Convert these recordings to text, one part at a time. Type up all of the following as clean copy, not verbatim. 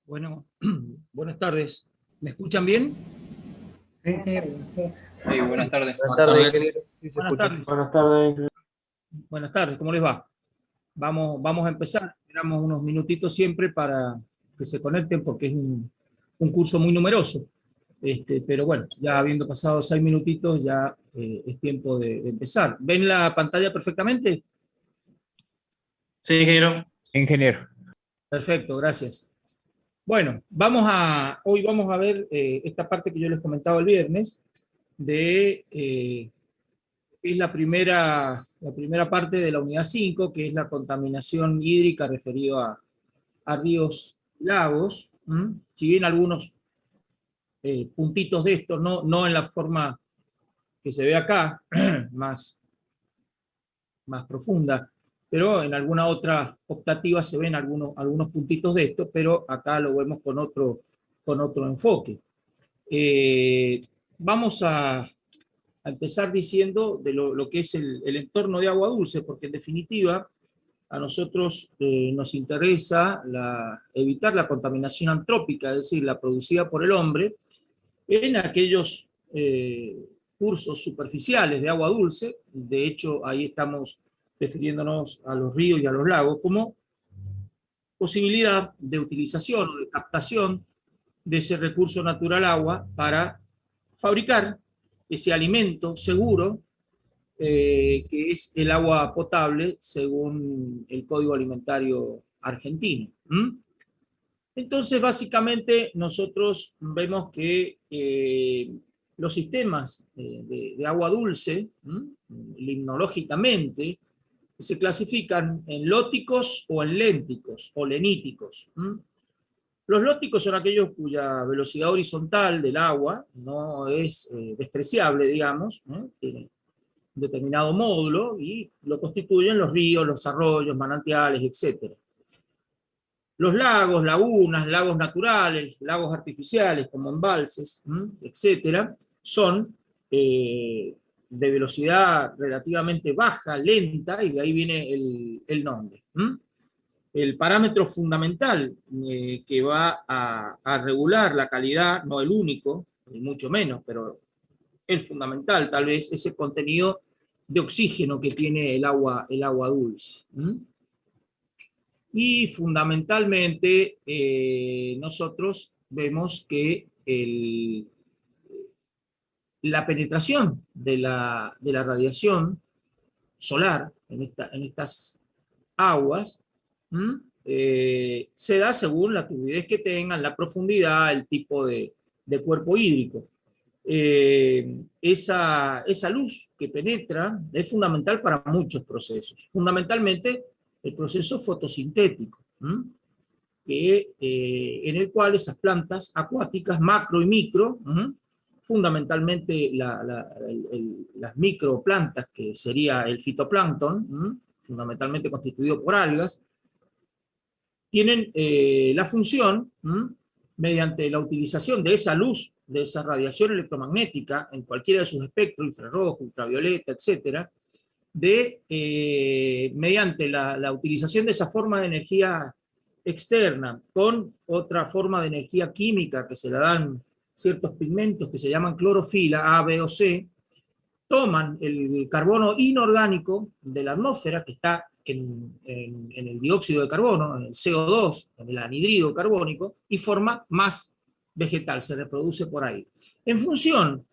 Bueno, buenas tardes. ¿Me escuchan bien? Sí, buenas tardes. Buenas tardes, ingeniero. Sí, se Buenas escucha. tardes. Buenas tardes, ingeniero. Buenas tardes, ¿cómo les va? Vamos a empezar. Esperamos unos minutitos siempre para que se conecten porque es un curso muy numeroso. Pero bueno, ya habiendo pasado 6 minutitos ya es tiempo de empezar. ¿Ven la pantalla perfectamente? Sí, ingeniero. Ingeniero. Perfecto, gracias. Bueno, hoy vamos a ver esta parte que yo les comentaba el viernes de es la primera parte de la unidad 5, que es la contaminación hídrica referido a ríos y lagos. Si bien algunos puntitos de estos, no en la forma que se ve acá, más profunda, pero en alguna otra optativa se ven algunos puntitos de esto, pero acá lo vemos con otro enfoque. Vamos a empezar diciendo de lo que es el entorno de agua dulce, porque en definitiva a nosotros nos interesa evitar la contaminación antrópica, es decir, la producida por el hombre, en aquellos cursos superficiales de agua dulce. De hecho, ahí estamos refiriéndonos a los ríos y a los lagos como posibilidad de utilización o de captación de ese recurso natural agua para fabricar ese alimento seguro que es el agua potable según el Código Alimentario argentino. Entonces, básicamente, nosotros vemos que los sistemas de agua dulce, limnológicamente, se clasifican en lóticos o en lénticos o leníticos. Los lóticos son aquellos cuya velocidad horizontal del agua no es despreciable, digamos, tiene un determinado módulo y lo constituyen los ríos, los arroyos, manantiales, etc. Los lagos, lagunas, lagos naturales, lagos artificiales como embalses, etc., son de velocidad relativamente baja, lenta, y de ahí viene el nombre. El parámetro fundamental que va a regular la calidad, no el único, ni mucho menos, pero el fundamental tal vez, es el contenido de oxígeno que tiene el agua dulce. Y fundamentalmente nosotros vemos que la penetración de la radiación solar en estas aguas se da según la turbidez que tengan, la profundidad, el tipo de cuerpo hídrico. Esa luz que penetra es fundamental para muchos procesos, fundamentalmente el proceso fotosintético, en el cual esas plantas acuáticas, macro y micro, fundamentalmente las microplantas, que sería el fitoplancton, fundamentalmente constituido por algas, tienen la función, mediante la utilización de esa luz, de esa radiación electromagnética, en cualquiera de sus espectros, infrarrojo, ultravioleta, etcétera, mediante la utilización de esa forma de energía externa con otra forma de energía química que se le dan ciertos pigmentos que se llaman clorofila, A, B o C, toman el carbono inorgánico de la atmósfera, que está en el dióxido de carbono, en el CO2, en el anhídrido carbónico, y forma más vegetal, se reproduce por ahí. En función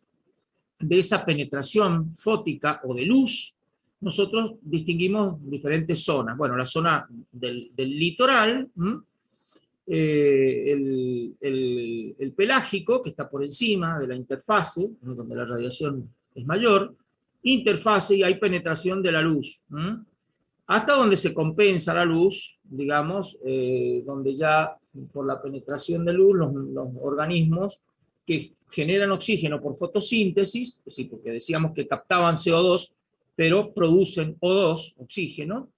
de esa penetración fótica o de luz, nosotros distinguimos diferentes zonas. Bueno, la zona del litoral, el pelágico, que está por encima de la interfase, donde la radiación es mayor, interfase, y hay penetración de la luz, hasta donde se compensa la luz, digamos, donde ya por la penetración de luz los organismos que generan oxígeno por fotosíntesis, es decir, porque decíamos que captaban CO2, pero producen O2, oxígeno,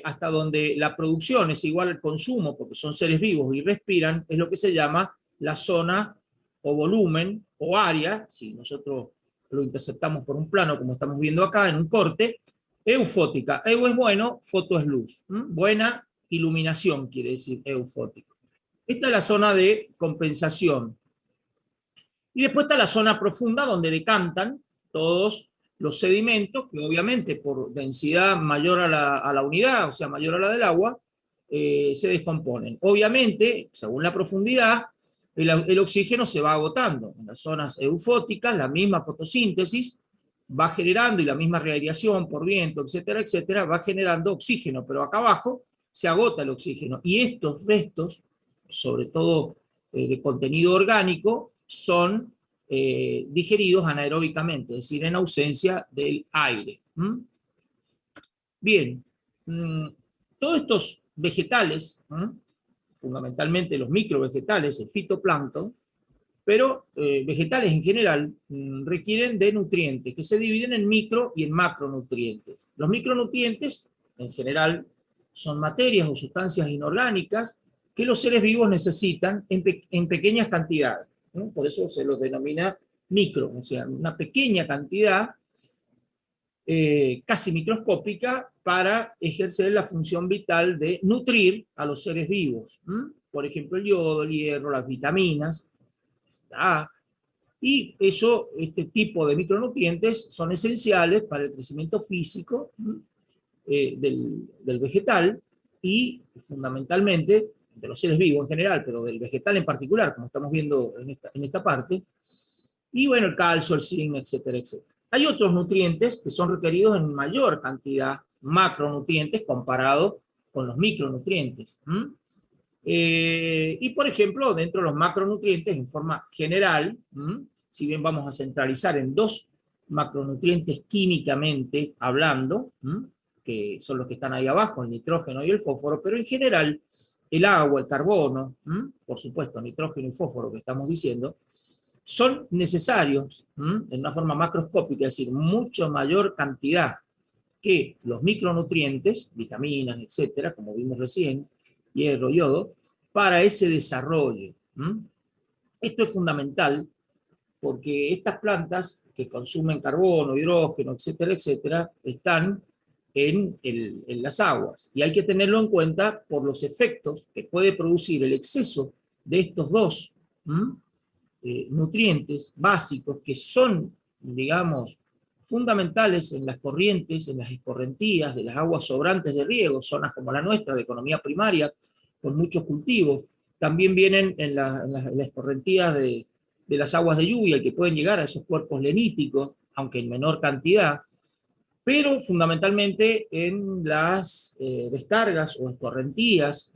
hasta donde la producción es igual al consumo, porque son seres vivos y respiran, es lo que se llama la zona o volumen o área, si nosotros lo interceptamos por un plano, como estamos viendo acá en un corte, eufótica. Eu es bueno, foto es luz. Buena iluminación quiere decir eufótico. Esta es la zona de compensación. Y después está la zona profunda, donde decantan todos los sedimentos, que obviamente por densidad mayor a la unidad, o sea, mayor a la del agua, se descomponen. Obviamente, según la profundidad, el oxígeno se va agotando. En las zonas eufóticas, la misma fotosíntesis va generando, y la misma radiación por viento, etcétera, etcétera, va generando oxígeno, pero acá abajo se agota el oxígeno. Y estos restos, sobre todo de contenido orgánico, son digeridos anaeróbicamente, es decir, en ausencia del aire. Bien, todos estos vegetales fundamentalmente los microvegetales, el fitoplancton, pero vegetales en general requieren de nutrientes que se dividen en micro y en macronutrientes. Los micronutrientes, en general, son materias o sustancias inorgánicas que los seres vivos necesitan en pequeñas cantidades, ¿no? Por eso se los denomina micro, o sea, una pequeña cantidad casi microscópica para ejercer la función vital de nutrir a los seres vivos. Por ejemplo, el yodo, el hierro, las vitaminas, y eso, este tipo de micronutrientes son esenciales para el crecimiento físico del vegetal y fundamentalmente de los seres vivos en general, pero del vegetal en particular, como estamos viendo en esta parte, y bueno, el calcio, el zinc, etcétera, etcétera. Hay otros nutrientes que son requeridos en mayor cantidad, macronutrientes, comparado con los micronutrientes. Y por ejemplo, dentro de los macronutrientes, en forma general, si bien vamos a centralizar en dos macronutrientes químicamente hablando, que son los que están ahí abajo, el nitrógeno y el fósforo, pero en general el agua, el carbono, por supuesto, nitrógeno y fósforo que estamos diciendo, son necesarios en una forma macroscópica, es decir, mucho mayor cantidad que los micronutrientes, vitaminas, etcétera, como vimos recién, hierro, yodo, para ese desarrollo. Esto es fundamental porque estas plantas que consumen carbono, hidrógeno, etcétera, etcétera, están en las aguas. Y hay que tenerlo en cuenta por los efectos que puede producir el exceso de estos dos nutrientes básicos que son, digamos, fundamentales en las corrientes, en las escorrentías de las aguas sobrantes de riego, zonas como la nuestra, de economía primaria, con muchos cultivos. También vienen en las escorrentías de las aguas de lluvia, que pueden llegar a esos cuerpos leníticos, aunque en menor cantidad, pero fundamentalmente en las descargas o escorrentías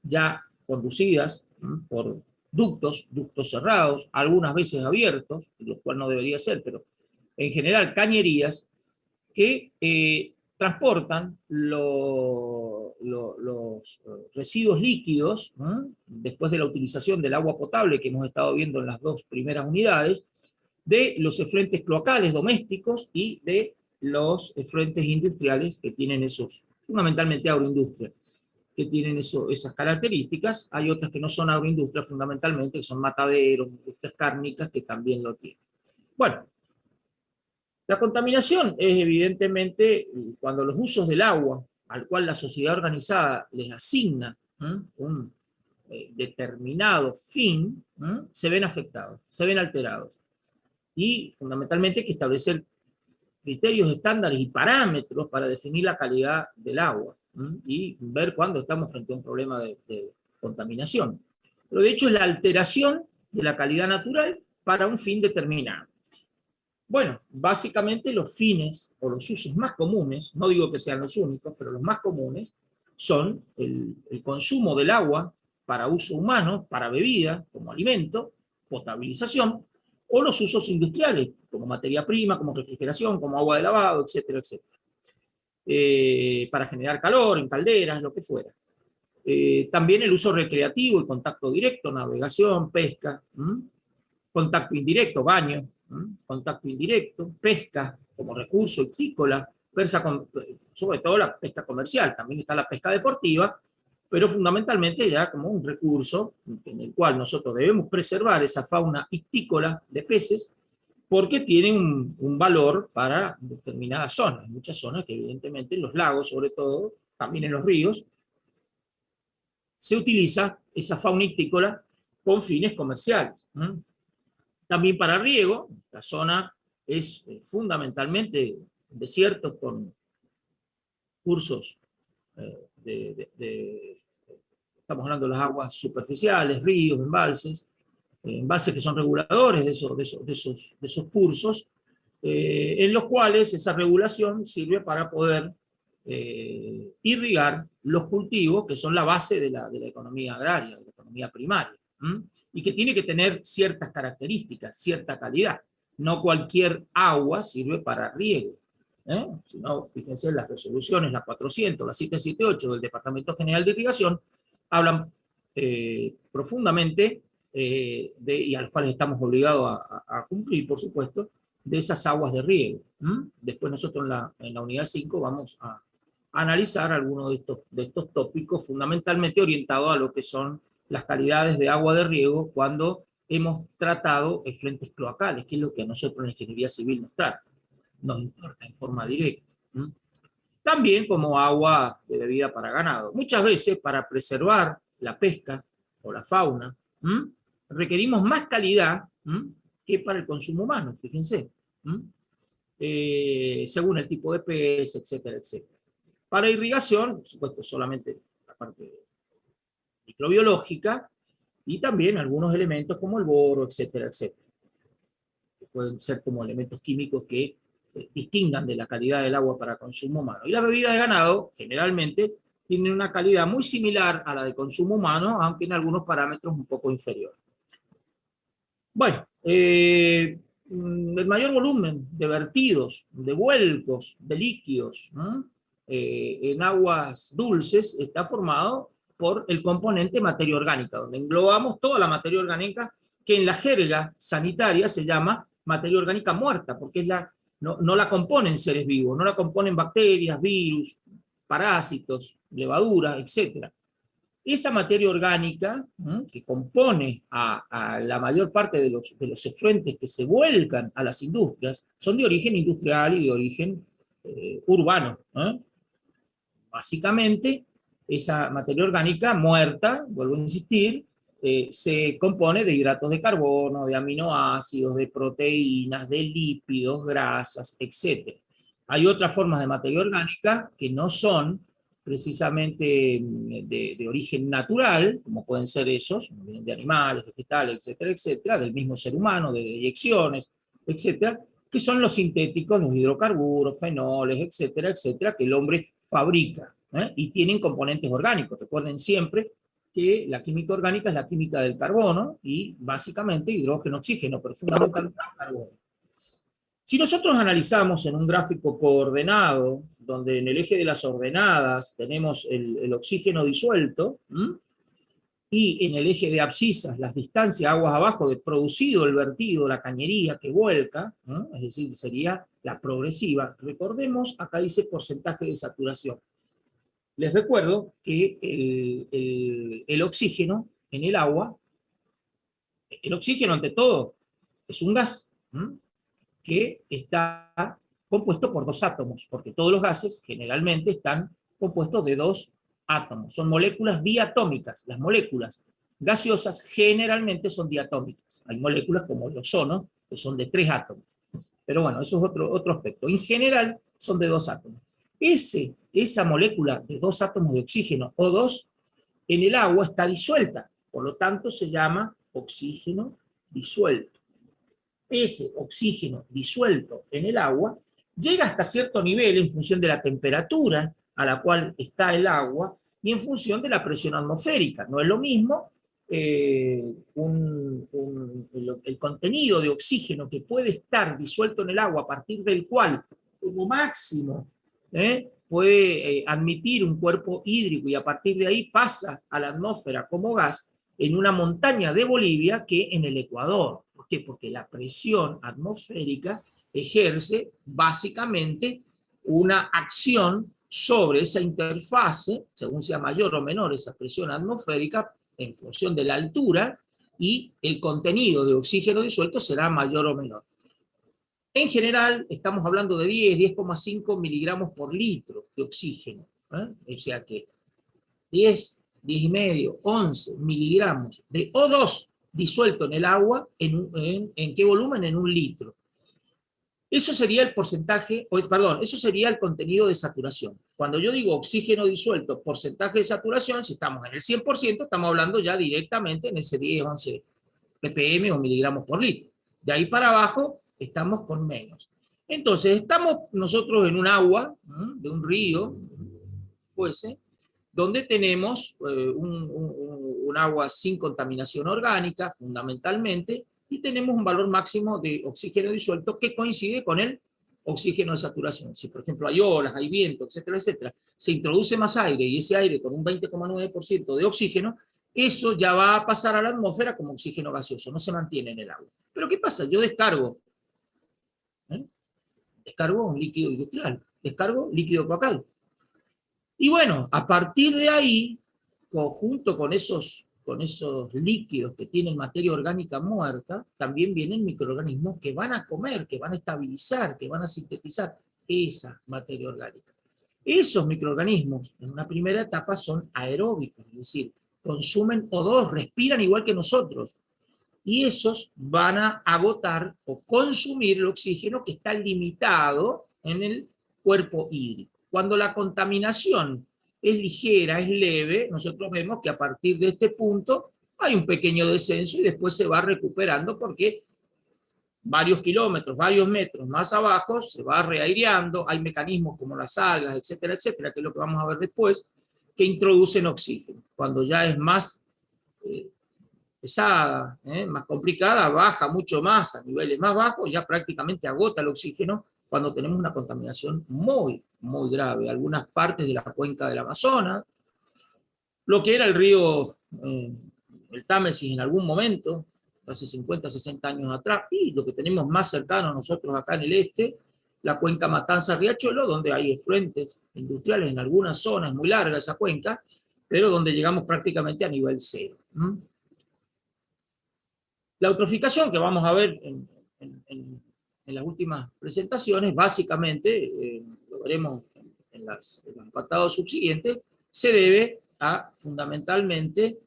ya conducidas por ductos cerrados, algunas veces abiertos, lo cual no debería ser, pero en general cañerías que transportan los residuos líquidos, después de la utilización del agua potable que hemos estado viendo en las dos primeras unidades, de los efluentes cloacales domésticos y de los efluentes industriales que tienen esos, fundamentalmente agroindustria, que tienen esas características. Hay otras que no son agroindustria fundamentalmente, que son mataderos, industrias cárnicas que también lo tienen. Bueno, la contaminación es evidentemente cuando los usos del agua, al cual la sociedad organizada les asigna un determinado fin, se ven afectados, se ven alterados. Y fundamentalmente hay que establecer criterios, estándares y parámetros para definir la calidad del agua y ver cuándo estamos frente a un problema de contaminación. Pero de hecho es la alteración de la calidad natural para un fin determinado. Bueno, básicamente los fines o los usos más comunes, no digo que sean los únicos, pero los más comunes son el consumo del agua para uso humano, para bebida, como alimento, potabilización, o los usos industriales, como materia prima, como refrigeración, como agua de lavado, etcétera, etcétera. Para generar calor, en calderas, lo que fuera. También el uso recreativo y contacto directo, navegación, pesca, contacto indirecto, baño, contacto indirecto, pesca como recurso hictícola, sobre todo la pesca comercial, también está la pesca deportiva, pero fundamentalmente ya como un recurso en el cual nosotros debemos preservar esa fauna hictícola de peces, porque tienen un valor para determinadas zonas, muchas zonas que evidentemente en los lagos, sobre todo, también en los ríos, se utiliza esa fauna hictícola con fines comerciales. También para riego, la zona es fundamentalmente desierto con cursos estamos hablando de las aguas superficiales, ríos, embalses que son reguladores de esos cursos, en los cuales esa regulación sirve para poder irrigar los cultivos que son la base de la economía agraria, de la economía primaria, y que tiene que tener ciertas características, cierta calidad. No cualquier agua sirve para riego. Si no, fíjense en las resoluciones, la 400, la 778 del Departamento General de Irrigación, hablan profundamente, y a los cuales estamos obligados a cumplir, por supuesto, de esas aguas de riego. Después nosotros en la unidad 5 vamos a analizar algunos de estos tópicos, fundamentalmente orientados a lo que son las calidades de agua de riego cuando hemos tratado efluentes cloacales, que es lo que a nosotros en la ingeniería civil nos importa en forma directa. También como agua de bebida para ganado. Muchas veces para preservar la pesca o la fauna, requerimos más calidad que para el consumo humano, fíjense. Según el tipo de pez, etcétera, etcétera. Para irrigación, por supuesto, solamente la parte microbiológica y también algunos elementos como el boro, etcétera, etcétera. Que pueden ser como elementos químicos que distingan de la calidad del agua para consumo humano. Y las bebidas de ganado, generalmente, tienen una calidad muy similar a la de consumo humano, aunque en algunos parámetros un poco inferior. Bueno, el mayor volumen de vertidos, de vuelcos, de líquidos, en aguas dulces está formado por el componente materia orgánica, donde englobamos toda la materia orgánica que en la jerga sanitaria se llama materia orgánica muerta, porque es no la componen seres vivos, no la componen bacterias, virus, parásitos, levaduras, etc. Esa materia orgánica, que compone a la mayor parte de los efluentes que se vuelcan a las industrias, son de origen industrial y de origen urbano. Básicamente, esa materia orgánica muerta, vuelvo a insistir, se compone de hidratos de carbono, de aminoácidos, de proteínas, de lípidos, grasas, etc. Hay otras formas de materia orgánica que no son precisamente de origen natural, como pueden ser esos, de animales, vegetales, etcétera, etcétera, del mismo ser humano, de eyecciones, etcétera, que son los sintéticos, los hidrocarburos, fenoles, etcétera, etcétera, que el hombre fabrica, y tienen componentes orgánicos. Recuerden siempre que la química orgánica es la química del carbono, y básicamente hidrógeno, oxígeno, pero fundamentalmente carbono. Si nosotros analizamos en un gráfico coordenado, donde en el eje de las ordenadas tenemos el oxígeno disuelto, y en el eje de abscisas las distancias aguas abajo de producido el vertido, la cañería que vuelca, es decir, sería la progresiva. Recordemos, acá dice porcentaje de saturación. Les recuerdo que el oxígeno en el agua, el oxígeno ante todo es un gas, que está compuesto por dos átomos, porque todos los gases generalmente están compuestos de dos átomos, son moléculas diatómicas. Las moléculas gaseosas generalmente son diatómicas. Hay moléculas como el ozono, que son de 3 átomos. Pero bueno, eso es otro aspecto. En general son de 2 átomos. Esa molécula de 2 átomos de oxígeno, O2, en el agua está disuelta, por lo tanto se llama oxígeno disuelto. Ese oxígeno disuelto en el agua llega hasta cierto nivel en función de la temperatura a la cual está el agua y en función de la presión atmosférica. No es lo mismo el contenido de oxígeno que puede estar disuelto en el agua, a partir del cual, como máximo, puede admitir un cuerpo hídrico y a partir de ahí pasa a la atmósfera como gas, en una montaña de Bolivia que en el Ecuador. ¿Por qué? Porque la presión atmosférica ejerce básicamente una acción sobre esa interfase, según sea mayor o menor esa presión atmosférica, en función de la altura, y el contenido de oxígeno disuelto será mayor o menor. En general, estamos hablando de 10,5 miligramos por litro de oxígeno. O sea que 10,5, 11 miligramos de O2 disuelto en el agua, ¿en qué volumen? En 1 litro. Eso sería el porcentaje, eso sería el contenido de saturación. Cuando yo digo oxígeno disuelto, porcentaje de saturación, si estamos en el 100%, estamos hablando ya directamente en ese 10, 11 ppm o miligramos por litro. De ahí para abajo estamos con menos. Entonces, estamos nosotros en un agua, de un río, donde tenemos un agua sin contaminación orgánica, fundamentalmente, y tenemos un valor máximo de oxígeno disuelto que coincide con el oxígeno de saturación. Si, por ejemplo, hay olas, hay viento, etcétera, etcétera, se introduce más aire y ese aire con un 20,9% de oxígeno, eso ya va a pasar a la atmósfera como oxígeno gaseoso, no se mantiene en el agua. Pero ¿qué pasa? Yo descargo, descargo un líquido industrial, descargo líquido cloacal. Y bueno, a partir de ahí, junto con esos líquidos que tienen materia orgánica muerta, también vienen microorganismos que van a comer, que van a estabilizar, que van a sintetizar esa materia orgánica. Esos microorganismos, en una primera etapa, son aeróbicos, es decir, consumen O2, respiran igual que nosotros. Y esos van a agotar o consumir el oxígeno que está limitado en el cuerpo hídrico. Cuando la contaminación es ligera, es leve, nosotros vemos que a partir de este punto hay un pequeño descenso y después se va recuperando porque varios kilómetros, varios metros más abajo se va reaireando, hay mecanismos como las algas, etcétera, etcétera, que es lo que vamos a ver después, que introducen oxígeno. Cuando ya es más pesada, más complicada, baja mucho más a niveles más bajos, ya prácticamente agota el oxígeno cuando tenemos una contaminación muy, muy grave. Algunas partes de la cuenca del Amazonas, lo que era el río, el Támesis en algún momento, hace 50, 60 años atrás, y lo que tenemos más cercano nosotros acá en el este, la cuenca Matanza-Riachuelo, donde hay efluentes industriales en algunas zonas, muy larga esa cuenca, pero donde llegamos prácticamente a nivel cero. La eutroficación que vamos a ver en las últimas presentaciones, básicamente, lo veremos en los apartados subsiguientes, se debe a fundamentalmente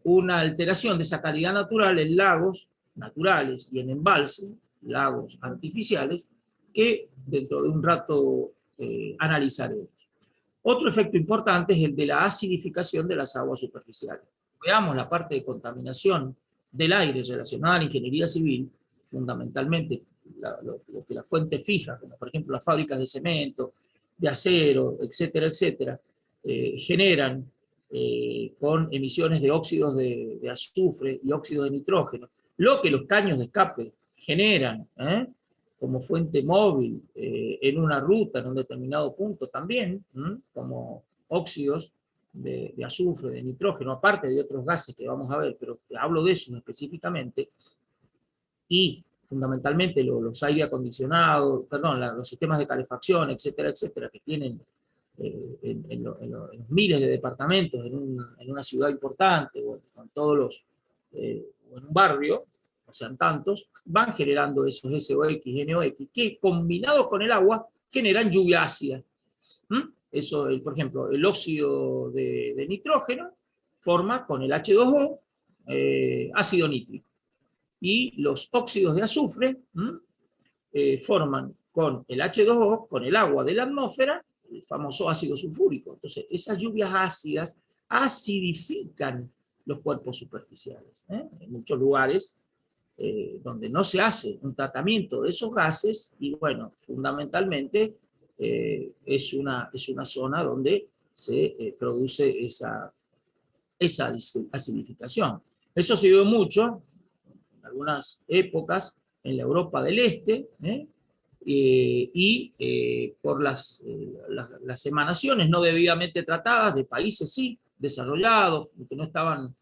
una alteración de esa calidad natural en lagos naturales y en embalses, lagos artificiales, que dentro de un rato analizaremos. Otro efecto importante es el de la acidificación de las aguas superficiales. Veamos la parte de contaminación del aire relacionada a la ingeniería civil, fundamentalmente lo que la fuente fija, como por ejemplo las fábricas de cemento, de acero, etcétera, etcétera, generan con emisiones de óxidos de azufre y óxidos de nitrógeno, lo que los caños de escape generan como fuente móvil en una ruta, en un determinado punto también, como óxidos de azufre, de nitrógeno, aparte de otros gases que vamos a ver, pero hablo de eso específicamente, y fundamentalmente los aire acondicionados, perdón, los sistemas de calefacción, etcétera, etcétera, que tienen en los miles de departamentos en una ciudad importante, o en todos los, o en un barrio, no sean tantos, van generando esos SOX, NOx, que combinados con el agua generan lluvia ácida. Eso, por ejemplo, el óxido de nitrógeno forma con el H2O ácido nítrico. Y los óxidos de azufre forman con el H2O, con el agua de la atmósfera, el famoso ácido sulfúrico. Entonces, esas lluvias ácidas acidifican los cuerpos superficiales. En muchos lugares donde no se hace un tratamiento de esos gases, y bueno, fundamentalmente es una zona donde se produce esa acidificación. Eso se vio mucho en algunas épocas en la Europa del Este, y por las emanaciones no debidamente tratadas de países sí desarrollados, que no estaban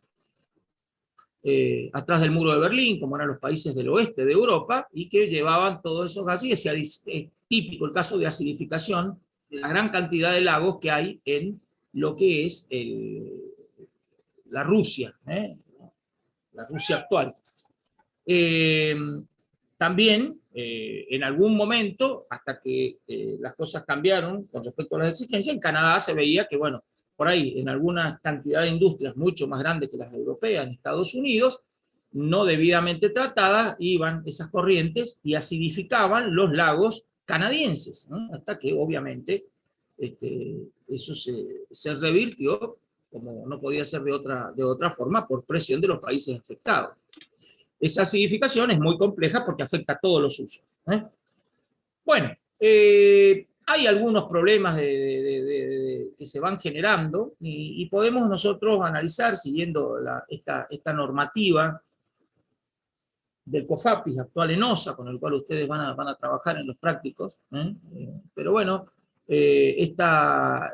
atrás del muro de Berlín, como eran los países del oeste de Europa, y que llevaban todos esos gases. Es típico el caso de acidificación de la gran cantidad de lagos que hay en lo que es la Rusia actual. También, en algún momento, hasta que las cosas cambiaron con respecto a las exigencias, en Canadá se veía que, bueno, por ahí, en alguna cantidad de industrias mucho más grandes que las europeas, en Estados Unidos, no debidamente tratadas, iban esas corrientes y acidificaban los lagos canadienses, ¿no? Hasta que, obviamente, eso se revirtió, como no podía ser de otra forma, por presión de los países afectados. Esa acidificación es muy compleja porque afecta a todos los usos. Bueno, hay algunos problemas que se van generando y podemos nosotros analizar, siguiendo esta normativa del COFAPIS actual en OSA, con el cual ustedes van a trabajar en los prácticos, pero bueno, esta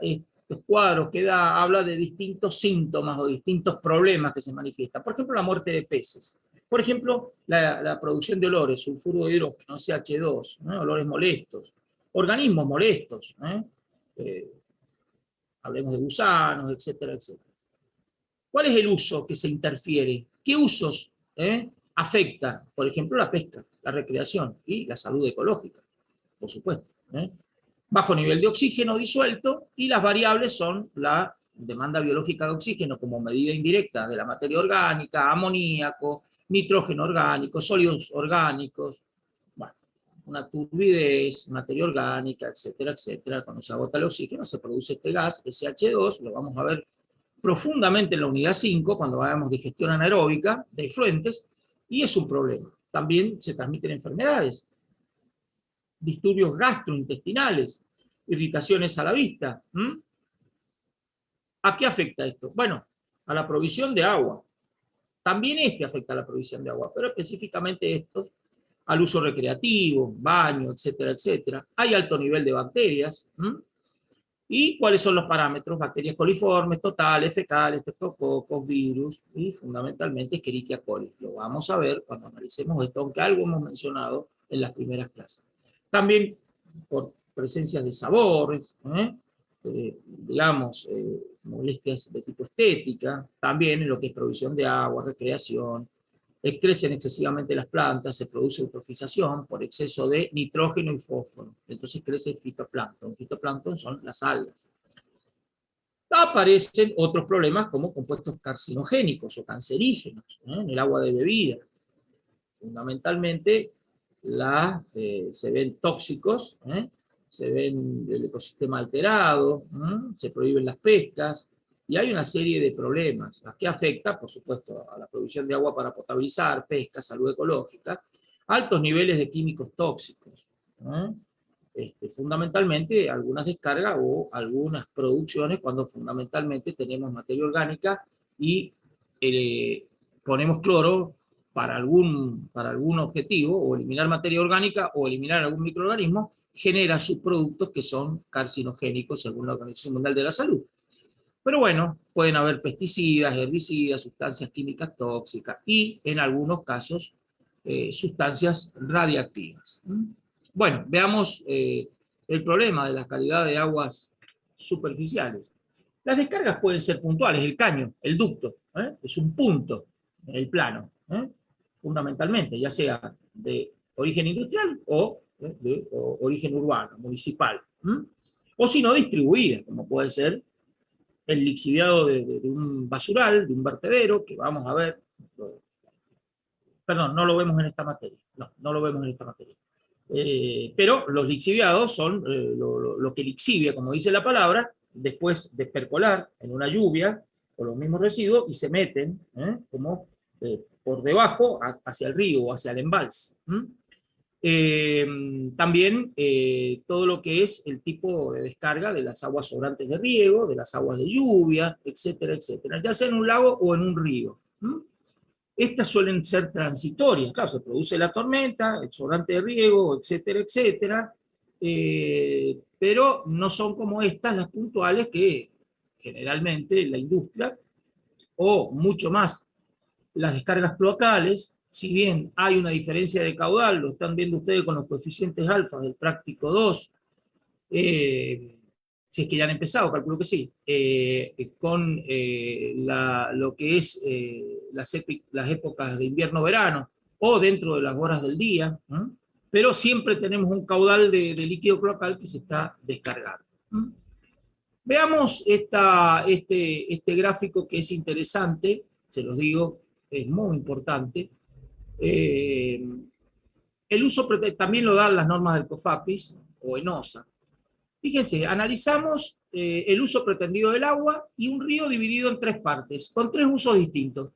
estos cuadros que da, habla de distintos síntomas o distintos problemas que se manifiestan. Por ejemplo, la muerte de peces. Por ejemplo, la producción de olores, sulfuro de hidrógeno, CH2, ¿no? Olores molestos, organismos molestos, hablemos de gusanos, etcétera, etcétera. ¿Cuál es el uso que se interfiere? ¿Qué usos afecta? Por ejemplo, la pesca, la recreación y la salud ecológica, por supuesto. Bajo nivel de oxígeno disuelto, y las variables son la demanda biológica de oxígeno como medida indirecta de la materia orgánica, amoníaco, nitrógeno orgánico, sólidos orgánicos, bueno, una turbidez, materia orgánica, etcétera, etcétera. Cuando se agota el oxígeno se produce este gas, SH2, lo vamos a ver profundamente en la unidad 5, cuando hablamos de digestión anaeróbica de efluentes, y es un problema. También se transmiten enfermedades, disturbios gastrointestinales, irritaciones a la vista. ¿A qué afecta esto? Bueno, a la provisión de agua. También afecta a la provisión de agua, pero específicamente estos al uso recreativo, baño, etcétera, etcétera. Hay alto nivel de bacterias. ¿Y cuáles son los parámetros? Bacterias coliformes, totales, fecales, streptococos, virus y fundamentalmente Escherichia coli. Lo vamos a ver cuando analicemos esto, aunque algo hemos mencionado en las primeras clases. También por presencia de sabores, digamos, molestias de tipo estética, también en lo que es provisión de agua, recreación. Crecen excesivamente las plantas, se produce eutrofización por exceso de nitrógeno y fósforo. Entonces crece el fitoplancton. El fitoplancton son las algas. Aparecen otros problemas como compuestos carcinogénicos o cancerígenos en el agua de bebida. Fundamentalmente se ven tóxicos, se ven el ecosistema alterado, se prohíben las pescas, y hay una serie de problemas. ¿A qué afecta? Por supuesto, a la provisión de agua para potabilizar, pesca, salud ecológica, altos niveles de químicos tóxicos, fundamentalmente algunas descargas o algunas producciones cuando fundamentalmente tenemos materia orgánica y ponemos cloro para algún objetivo, o eliminar materia orgánica o eliminar algún microorganismo, genera subproductos que son carcinogénicos según la Organización Mundial de la Salud. Pero bueno, pueden haber pesticidas, herbicidas, sustancias químicas tóxicas y, en algunos casos, sustancias radiactivas. Bueno, veamos el problema de la calidad de aguas superficiales. Las descargas pueden ser puntuales, el caño, el ducto, es un punto en el plano, fundamentalmente, ya sea de origen industrial o de origen urbano, municipal. O si no, distribuida, como puede ser el lixiviado de un basural, de un vertedero, que vamos a ver, perdón, no lo vemos en esta materia, no lo vemos en esta materia. Pero los lixiviados son lo que lixivia, como dice la palabra, después de percolar en una lluvia, con los mismos residuos, y se meten como por debajo hacia el río o hacia el embalse. También todo lo que es el tipo de descarga de las aguas sobrantes de riego, de las aguas de lluvia, etcétera, etcétera, ya sea en un lago o en un río. Estas suelen ser transitorias, claro, se produce la tormenta, el sobrante de riego, etcétera, etcétera, pero no son como estas las puntuales que generalmente la industria, o mucho más las descargas cloacales, si bien hay una diferencia de caudal, lo están viendo ustedes con los coeficientes alfa del práctico 2, si es que ya han empezado, calculo que sí, con lo que es las épocas de invierno-verano, o dentro de las horas del día, pero siempre tenemos un caudal de líquido cloacal que se está descargando. Veamos este gráfico que es interesante, se los digo, es muy importante. El uso también lo dan las normas del COFAPIS o ENOSA. Fíjense, analizamos el uso pretendido del agua y un río dividido en tres partes, con tres usos distintos.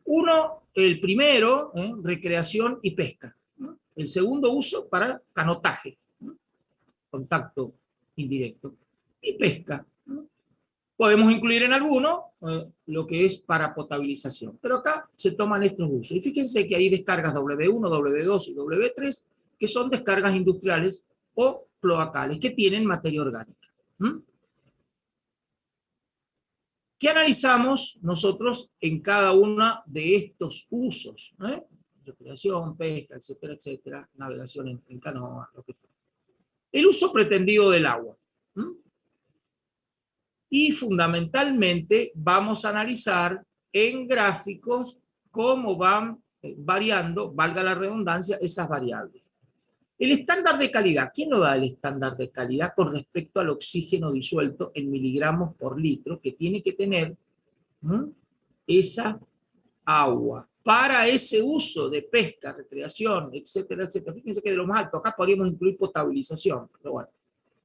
Uno, el primero, recreación y pesca. El segundo uso para canotaje, contacto indirecto. Y pesca. Podemos incluir en alguno lo que es para potabilización. Pero acá se toman estos usos. Y fíjense que hay descargas W1, W2 y W3 que son descargas industriales o cloacales que tienen materia orgánica. ¿Qué analizamos nosotros en cada uno de estos usos? Recreación, pesca, etcétera, etcétera, navegación en canoa, lo que fuera. El uso pretendido del agua. Y fundamentalmente vamos a analizar en gráficos cómo van variando, valga la redundancia, esas variables. El estándar de calidad, ¿quién lo da el estándar de calidad con respecto al oxígeno disuelto en miligramos por litro que tiene que tener esa agua para ese uso de pesca, recreación, etcétera, etcétera? Fíjense que de lo más alto, acá podríamos incluir potabilización, pero bueno.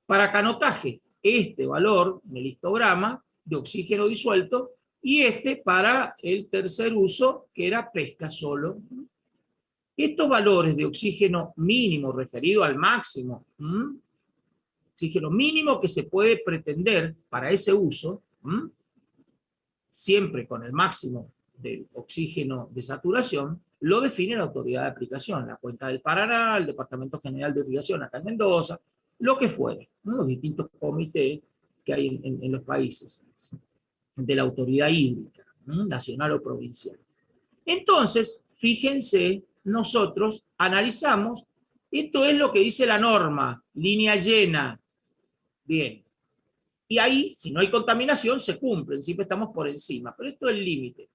Para canotaje, este valor en el histograma de oxígeno disuelto y este para el tercer uso, que era pesca solo. Estos valores de oxígeno mínimo referido al máximo, oxígeno mínimo que se puede pretender para ese uso, siempre con el máximo de oxígeno de saturación, lo define la autoridad de aplicación, la Cuenca del Paraná, el Departamento General de Irrigación acá en Mendoza, lo que fuere, los distintos comités que hay en los países de la autoridad hídrica, nacional o provincial. Entonces, fíjense, nosotros analizamos, esto es lo que dice la norma, línea llena, bien, y ahí, si no hay contaminación, se cumplen, siempre estamos por encima, pero esto es el límite.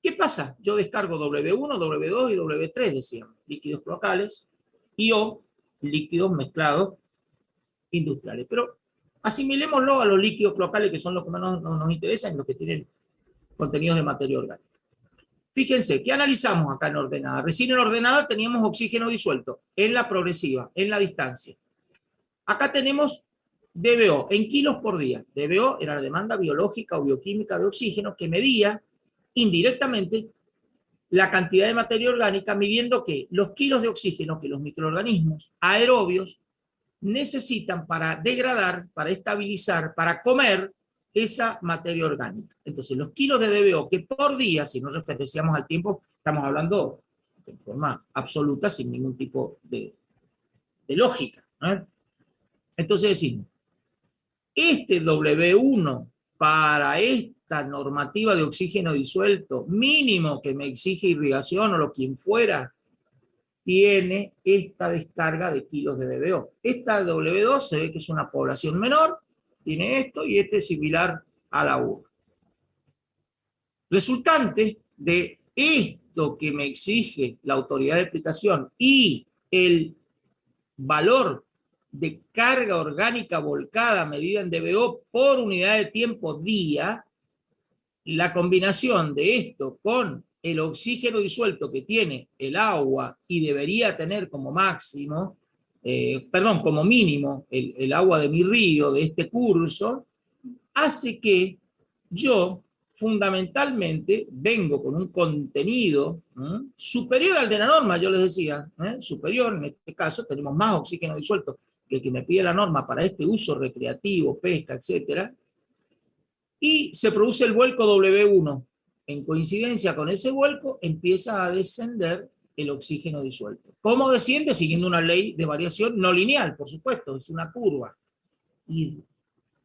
¿Qué pasa? Yo descargo W1, W2 y W3, decíamos, líquidos cloacales, y o líquidos mezclados industriales. Pero asimilémoslo a los líquidos cloacales, que son los que más nos interesan, los que tienen contenidos de materia orgánica. Fíjense, ¿qué analizamos acá en ordenada? Recién en ordenada teníamos oxígeno disuelto, en la progresiva, en la distancia. Acá tenemos DBO, en kilos por día. DBO era la demanda biológica o bioquímica de oxígeno que medía indirectamente la cantidad de materia orgánica, midiendo que los kilos de oxígeno que los microorganismos aerobios necesitan para degradar, para estabilizar, para comer esa materia orgánica. Entonces, los kilos de DBO que por día, si nos referenciamos al tiempo, estamos hablando de forma absoluta, sin ningún tipo de lógica, ¿no? Entonces decimos, este W1 para esta normativa de oxígeno disuelto mínimo que me exige irrigación o lo quien fuera, tiene esta descarga de kilos de DBO. Esta W2 se ve que es una población menor, tiene esto y este es similar a la U. Resultante de esto que me exige la autoridad de aplicación y el valor de carga orgánica volcada medida en DBO por unidad de tiempo día, la combinación de esto con el oxígeno disuelto que tiene el agua y debería tener como máximo, como mínimo el agua de mi río, de este curso, hace que yo fundamentalmente vengo con un contenido superior al de la norma, yo les decía, superior, en este caso tenemos más oxígeno disuelto que el que me pide la norma para este uso recreativo, pesca, etcétera, y se produce el vuelco W1. En coincidencia con ese vuelco empieza a descender el oxígeno disuelto. ¿Cómo desciende? Siguiendo una ley de variación no lineal, por supuesto, es una curva. Y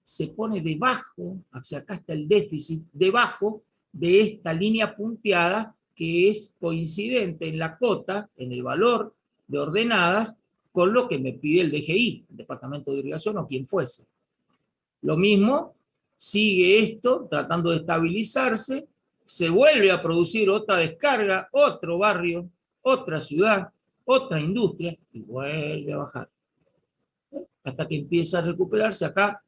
se pone debajo, hacia acá está el déficit, debajo de esta línea punteada que es coincidente en la cota, en el valor de ordenadas, con lo que me pide el DGI, el Departamento de Irrigación o quien fuese. Lo mismo, sigue esto, tratando de estabilizarse, se vuelve a producir otra descarga, otro barrio, otra ciudad, otra industria, y vuelve a bajar. Hasta que empieza a recuperarse acá.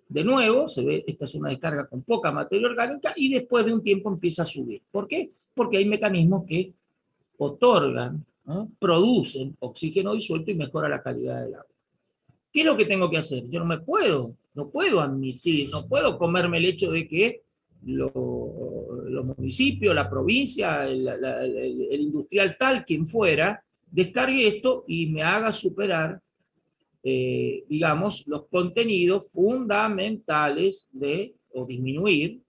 De nuevo, se ve, esta es una descarga con poca materia orgánica y después de un tiempo empieza a subir. ¿Por qué? Porque hay mecanismos que otorgan, producen oxígeno disuelto y mejora la calidad del agua. ¿Qué es lo que tengo que hacer? Yo no puedo admitir, no puedo comerme el hecho de que los municipios, la provincia, el industrial tal, quien fuera, descargue esto y me haga superar digamos, los contenidos fundamentales o disminuir,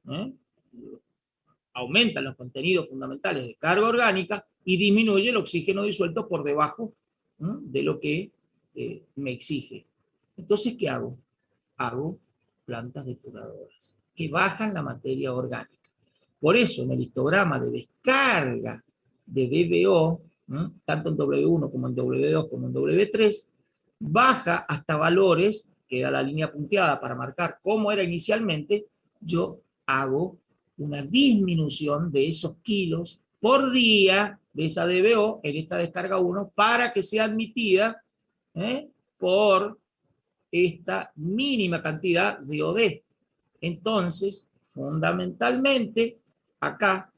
aumentan los contenidos fundamentales de carga orgánica y disminuye el oxígeno disuelto por debajo de lo que me exige. Entonces, ¿qué hago? Hago plantas depuradoras. que bajan la materia orgánica. Por eso en el histograma de descarga de DBO, tanto en W1 como en W2 como en W3, baja hasta valores, que era la línea punteada para marcar cómo era inicialmente. Yo hago una disminución de esos kilos por día de esa DBO en esta descarga 1 para que sea admitida por esta mínima cantidad de OD. Entonces, fundamentalmente, acá,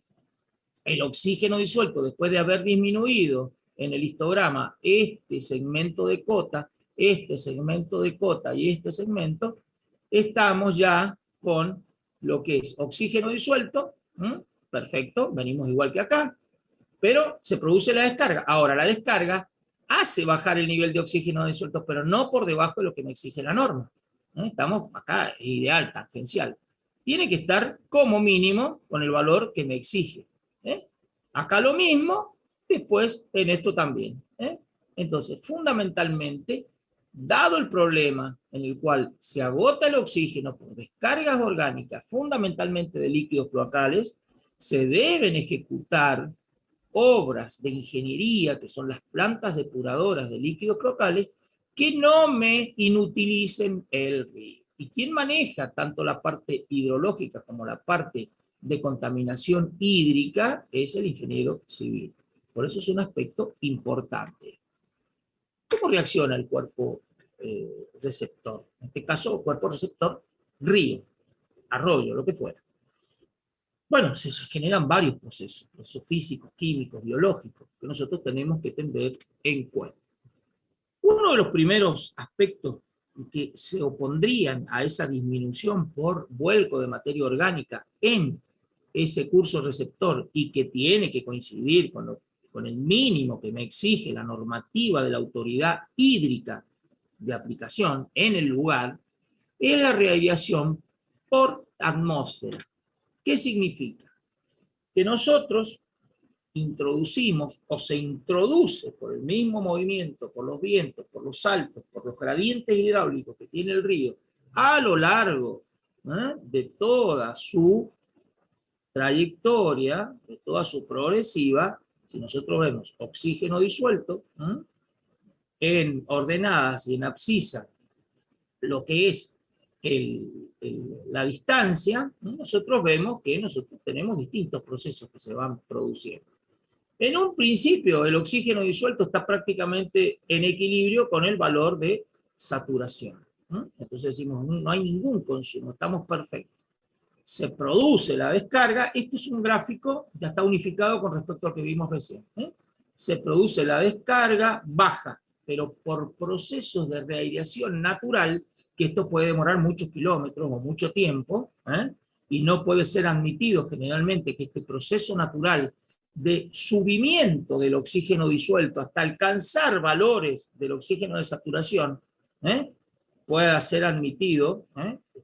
el oxígeno disuelto, después de haber disminuido en el histograma este segmento de cota, este segmento de cota y este segmento, estamos ya con lo que es oxígeno disuelto. Perfecto, venimos igual que acá, pero se produce la descarga. Ahora, la descarga hace bajar el nivel de oxígeno disuelto, pero no por debajo de lo que me exige la norma. Estamos acá, es ideal, tangencial. Tiene que estar como mínimo con el valor que me exige. Acá lo mismo, después en esto también. Entonces, fundamentalmente, dado el problema en el cual se agota el oxígeno por descargas orgánicas, fundamentalmente de líquidos cloacales, se deben ejecutar obras de ingeniería, que son las plantas depuradoras de líquidos cloacales, que no me inutilicen el río. ¿Y quién maneja tanto la parte hidrológica como la parte de contaminación hídrica? Es el ingeniero civil. Por eso es un aspecto importante. ¿Cómo reacciona el cuerpo receptor? En este caso, cuerpo receptor, río, arroyo, lo que fuera. Bueno, se generan varios procesos físicos, químicos, biológicos, que nosotros tenemos que tener en cuenta. Uno de los primeros aspectos que se opondrían a esa disminución por vuelco de materia orgánica en ese curso receptor y que tiene que coincidir con el mínimo que me exige la normativa de la autoridad hídrica de aplicación en el lugar, es la radiación por atmósfera. ¿Qué significa? Que nosotros introducimos o se introduce por el mismo movimiento, por los vientos, por los saltos, por los gradientes hidráulicos que tiene el río, a lo largo de toda su trayectoria, de toda su progresiva. Si nosotros vemos oxígeno disuelto en ordenadas y en abscisa, lo que es la distancia, nosotros vemos que nosotros tenemos distintos procesos que se van produciendo. En un principio, el oxígeno disuelto está prácticamente en equilibrio con el valor de saturación. Entonces decimos, no hay ningún consumo, estamos perfectos. Se produce la descarga. Este es un gráfico, ya está unificado con respecto al que vimos recién. Se produce la descarga, baja, pero por procesos de reaireación natural, que esto puede demorar muchos kilómetros o mucho tiempo, y no puede ser admitido generalmente que este proceso natural de subimiento del oxígeno disuelto hasta alcanzar valores del oxígeno de saturación pueda ser admitido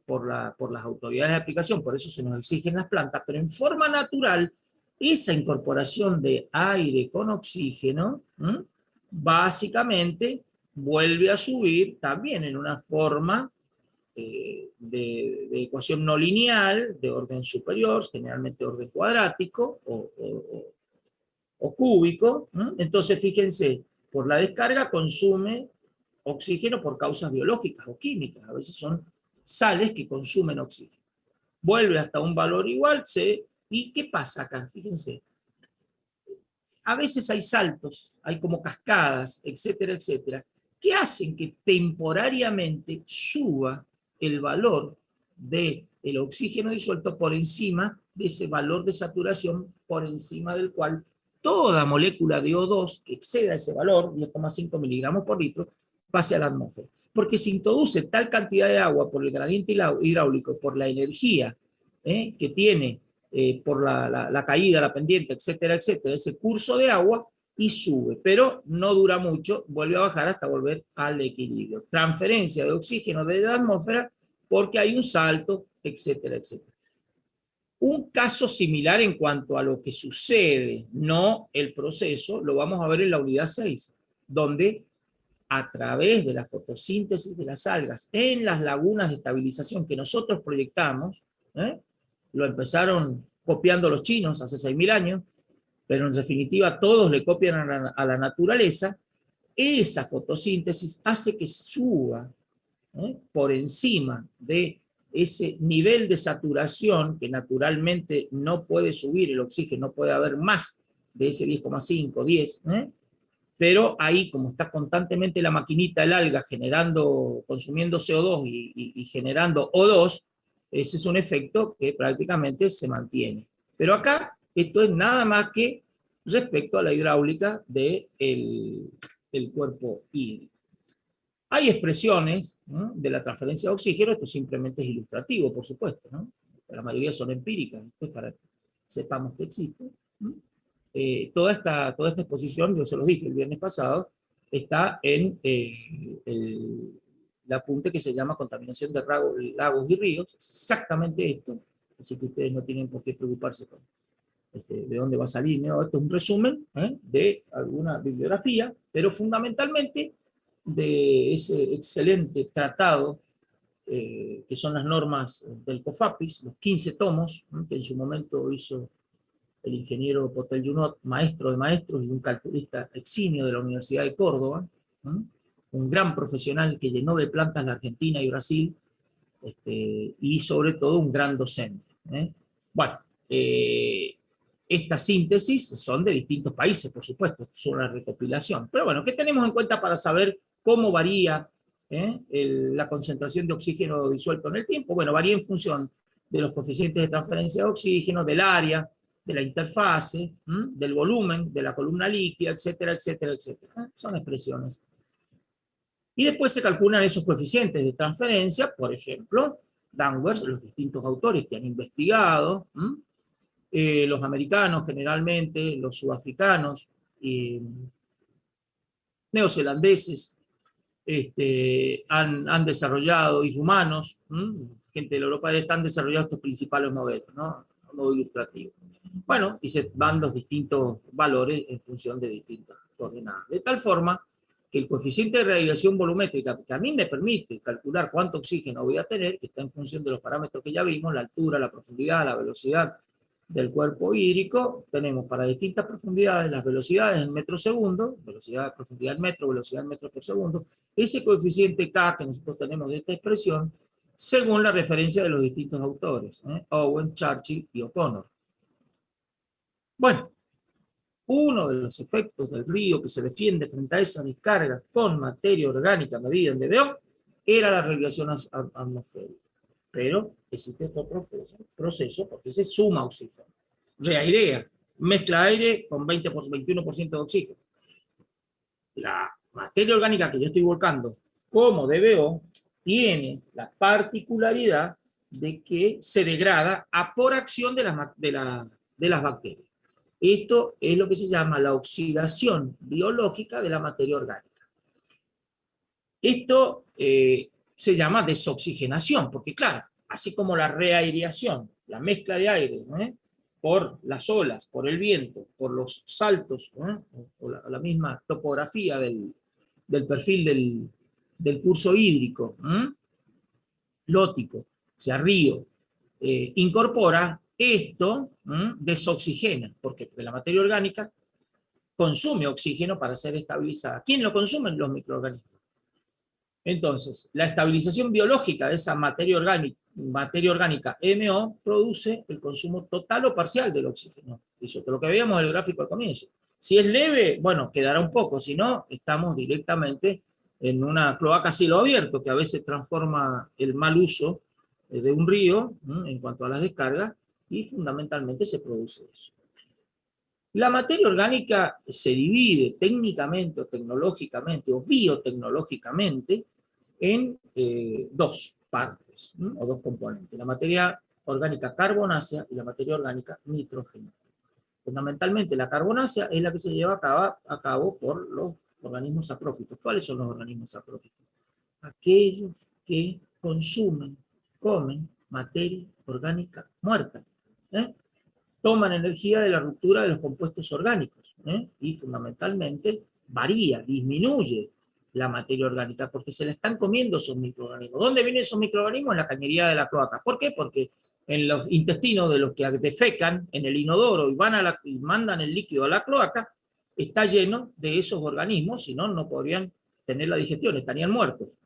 por las autoridades de aplicación. Por eso se nos exigen las plantas, pero en forma natural esa incorporación de aire con oxígeno básicamente vuelve a subir también en una forma de ecuación no lineal de orden superior, generalmente orden cuadrático o cúbico. Entonces fíjense, por la descarga consume oxígeno por causas biológicas o químicas, a veces son sales que consumen oxígeno. Vuelve hasta un valor igual, ¿y qué pasa acá? Fíjense, a veces hay saltos, hay como cascadas, etcétera, etcétera, que hacen que temporariamente suba el valor del oxígeno disuelto por encima de ese valor de saturación, por encima del cual toda molécula de O2 que exceda ese valor, 10,5 miligramos por litro, pase a la atmósfera. Porque se introduce tal cantidad de agua por el gradiente hidráulico, por la energía que tiene por la caída, la pendiente, etcétera, etcétera, ese curso de agua, y sube, pero no dura mucho, vuelve a bajar hasta volver al equilibrio. Transferencia de oxígeno de la atmósfera porque hay un salto, etcétera, etcétera. Un caso similar en cuanto a lo que sucede, no el proceso, lo vamos a ver en la unidad 6, donde a través de la fotosíntesis de las algas en las lagunas de estabilización que nosotros proyectamos, ¿eh? Lo empezaron copiando los chinos hace 6.000 años, pero en definitiva todos le copian a la naturaleza. Esa fotosíntesis hace que suba por encima de ese nivel de saturación que naturalmente no puede subir el oxígeno, no puede haber más de ese 10,5, 10, pero ahí como está constantemente la maquinita, el alga, consumiendo CO2 y generando O2, ese es un efecto que prácticamente se mantiene. Pero acá esto es nada más que respecto a la hidráulica del cuerpo hídrico. Hay expresiones, ¿no?, de la transferencia de oxígeno, esto simplemente es ilustrativo, por supuesto, ¿no? La mayoría son empíricas, esto es para que sepamos que existe, ¿no? Toda esta exposición, yo se los dije el viernes pasado, está en el apunte que se llama Contaminación de lagos y ríos, exactamente esto, así que ustedes no tienen por qué preocuparse de dónde va a salir, ¿no? Esto es un resumen de alguna bibliografía, pero fundamentalmente de ese excelente tratado que son las normas del COFAPIS, los 15 tomos, que en su momento hizo el ingeniero Potel Junot, maestro de maestros y un calculista eximio de la Universidad de Córdoba, un gran profesional que llenó de plantas la Argentina y Brasil, y sobre todo un gran docente. Bueno, estas síntesis son de distintos países, por supuesto, es una recopilación. Pero bueno, ¿qué tenemos en cuenta para saber cómo varía la concentración de oxígeno disuelto en el tiempo? Bueno, varía en función de los coeficientes de transferencia de oxígeno, del área, de la interfase, del volumen, de la columna líquida, etcétera, etcétera, etcétera. Son expresiones. Y después se calculan esos coeficientes de transferencia, por ejemplo, Danvers, los distintos autores que han investigado, los americanos generalmente, los sudafricanos, neozelandeses, han desarrollado, y rumanos, gente de la Europa del Este, han desarrollado estos principales modelos, ¿no? Un modo ilustrativo. Bueno, y se van los distintos valores en función de distintas coordenadas. De tal forma que el coeficiente de radiación volumétrica, que a mí me permite calcular cuánto oxígeno voy a tener, que está en función de los parámetros que ya vimos, la altura, la profundidad, la velocidad del cuerpo hídrico, tenemos para distintas profundidades las velocidades en metros segundo, velocidad, profundidad en metro, velocidad en metros por segundo, ese coeficiente K que nosotros tenemos de esta expresión, según la referencia de los distintos autores, Owen, Churchill y O'Connor. Bueno, uno de los efectos del río que se defiende frente a esa descarga con materia orgánica medida en dBO era la radiación atmosférica. Pero existe otro proceso porque se suma oxígeno. Reairea, mezcla aire con 21% de oxígeno. La materia orgánica que yo estoy volcando como dBO tiene la particularidad de que se degrada por acción de las bacterias. Esto es lo que se llama la oxidación biológica de la materia orgánica. Esto se llama desoxigenación, porque claro, así como la reaireación, la mezcla de aire, por las olas, por el viento, por los saltos, por la misma topografía del perfil del curso hídrico, lótico, o sea, río, incorpora esto, desoxigena, porque la materia orgánica consume oxígeno para ser estabilizada. ¿Quién lo consume? Los microorganismos. Entonces, la estabilización biológica de esa materia orgánica MO produce el consumo total o parcial del oxígeno. Eso es lo que veíamos en el gráfico al comienzo. Si es leve, bueno, quedará un poco, si no, estamos directamente en una cloaca a cielo abierto, que a veces transforma el mal uso de un río en cuanto a las descargas, y fundamentalmente se produce eso. La materia orgánica se divide técnicamente o tecnológicamente o biotecnológicamente en dos partes, o dos componentes. La materia orgánica carbonácea y la materia orgánica nitrógena. Fundamentalmente la carbonácea es la que se lleva a cabo por los organismos saprófitos. ¿Cuáles son los organismos saprófitos? Aquellos que consumen, comen materia orgánica muerta. Toman energía de la ruptura de los compuestos orgánicos, y fundamentalmente varía, disminuye la materia orgánica, porque se la están comiendo esos microorganismos. ¿Dónde vienen esos microorganismos? En la cañería de la cloaca. ¿Por qué? Porque en los intestinos de los que defecan en el inodoro y mandan el líquido a la cloaca, está lleno de esos organismos, si no, no podrían tener la digestión, estarían muertos.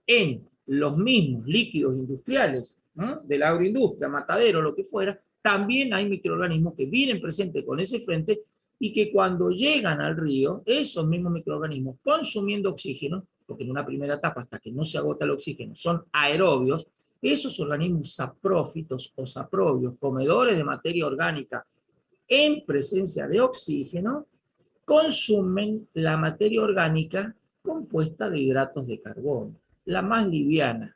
En los mismos líquidos industriales, ¿no?, de la agroindustria, matadero, lo que fuera, también hay microorganismos que vienen presentes con ese frente y que cuando llegan al río, esos mismos microorganismos, consumiendo oxígeno, porque en una primera etapa, hasta que no se agota el oxígeno, son aerobios, esos organismos saprófitos o saprobios, comedores de materia orgánica en presencia de oxígeno, consumen la materia orgánica compuesta de hidratos de carbono, la más liviana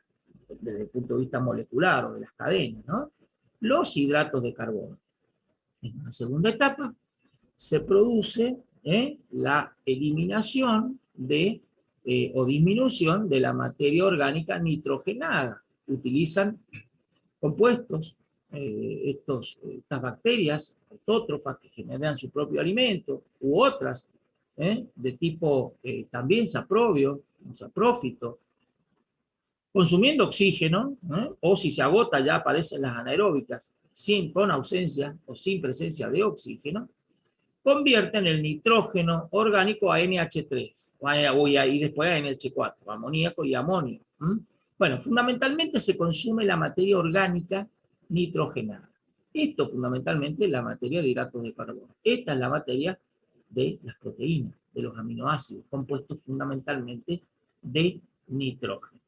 desde el punto de vista molecular o de las cadenas, ¿no? Los hidratos de carbono. En una segunda etapa se produce la eliminación o disminución de la materia orgánica nitrogenada. Utilizan compuestos, estas bacterias autótrofas que generan su propio alimento, u otras de tipo también saprobio, saprófito, consumiendo oxígeno, o si se agota ya aparecen las anaeróbicas, con ausencia o sin presencia de oxígeno, convierten el nitrógeno orgánico a NH3, y después a NH4, amoníaco y amonio. Bueno, fundamentalmente se consume la materia orgánica nitrogenada. Esto fundamentalmente es la materia de hidratos de carbono. Esta es la materia de las proteínas, de los aminoácidos, compuestos fundamentalmente de nitrógeno.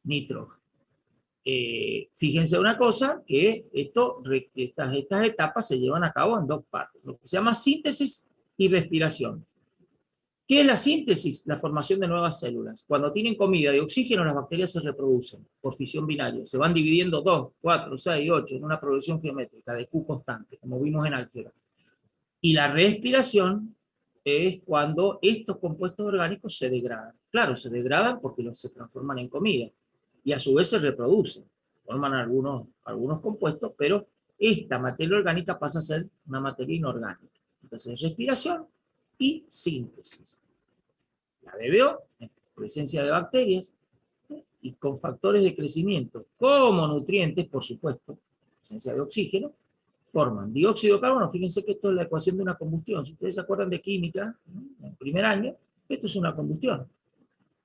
Nitrógeno. Fíjense una cosa, que estas etapas se llevan a cabo en dos partes, lo que se llama síntesis y respiración. ¿Qué es la síntesis? La formación de nuevas células. Cuando tienen comida y oxígeno, las bacterias se reproducen por fisión binaria. Se van dividiendo 2, 4, 6, 8 en una progresión geométrica de Q constante, como vimos en álgebra. Y la respiración es cuando estos compuestos orgánicos se degradan. Claro, se degradan porque se transforman en comida. Y a su vez se reproducen, forman algunos compuestos, pero esta materia orgánica pasa a ser una materia inorgánica. Entonces, respiración y síntesis. La DBO, en presencia de bacterias, y con factores de crecimiento, como nutrientes, por supuesto, presencia de oxígeno, forman dióxido de carbono. Fíjense que esto es la ecuación de una combustión. Si ustedes se acuerdan de química, en el primer año, esto es una combustión.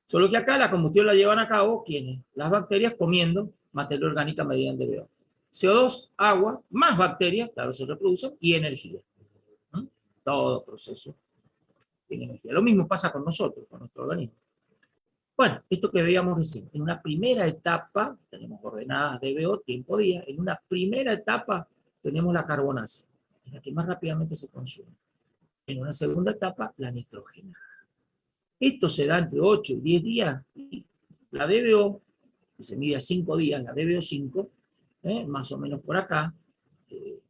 Solo que acá la combustión la llevan a cabo, ¿quiénes? Las bacterias comiendo materia orgánica mediante DBO. CO2, agua, más bacterias, claro, se reproducen, y energía. Todo proceso tiene energía. Lo mismo pasa con nosotros, con nuestro organismo. Bueno, esto que veíamos recién. En una primera etapa, tenemos ordenadas DBO, tiempo día. En una primera etapa tenemos la carbonasa, es la que más rápidamente se consume. En una segunda etapa, la nitrógena. Esto se da entre 8 y 10 días. Y la DBO, que se mide a 5 días, la DBO 5, más o menos por acá,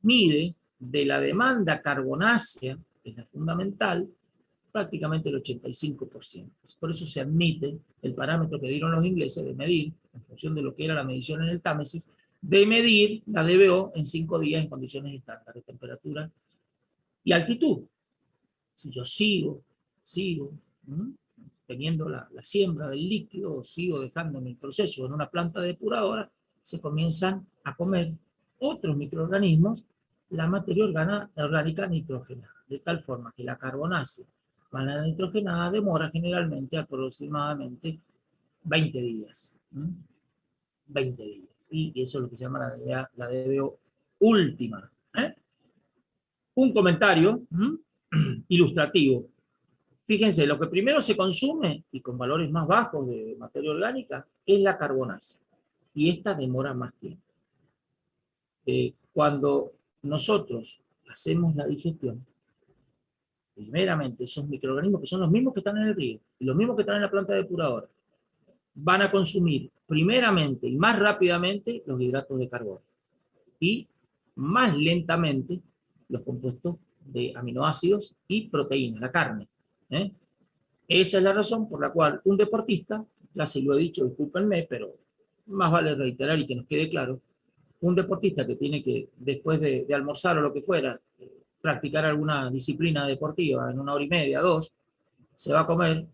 mide de la demanda carbonácea, que es la fundamental, prácticamente el 85%. Por eso se admite el parámetro que dieron los ingleses de medir, en función de lo que era la medición en el Támesis, de medir la DBO en 5 días en condiciones estándar de temperatura y altitud. Si yo sigo teniendo la siembra del líquido, o sigo dejando mi proceso en una planta depuradora, se comienzan a comer otros microorganismos la materia orgánica nitrogenada, de tal forma que la carbonasa más la nitrogenada demora generalmente aproximadamente 20 días. 20 días. Y eso es lo que se llama la DBO última. Un comentario ilustrativo. Fíjense, lo que primero se consume, y con valores más bajos de materia orgánica, es la carbonasa. Y esta demora más tiempo. Cuando nosotros hacemos la digestión, primeramente esos microorganismos, que son los mismos que están en el río, y los mismos que están en la planta depuradora, van a consumir primeramente y más rápidamente los hidratos de carbono. Y más lentamente los compuestos de aminoácidos y proteínas, la carne. Esa es la razón por la cual un deportista, ya se lo he dicho, discúlpenme, pero más vale reiterar y que nos quede claro, un deportista que tiene que, después de almorzar o lo que fuera, practicar alguna disciplina deportiva en 1 hora y media, 2, se va a comer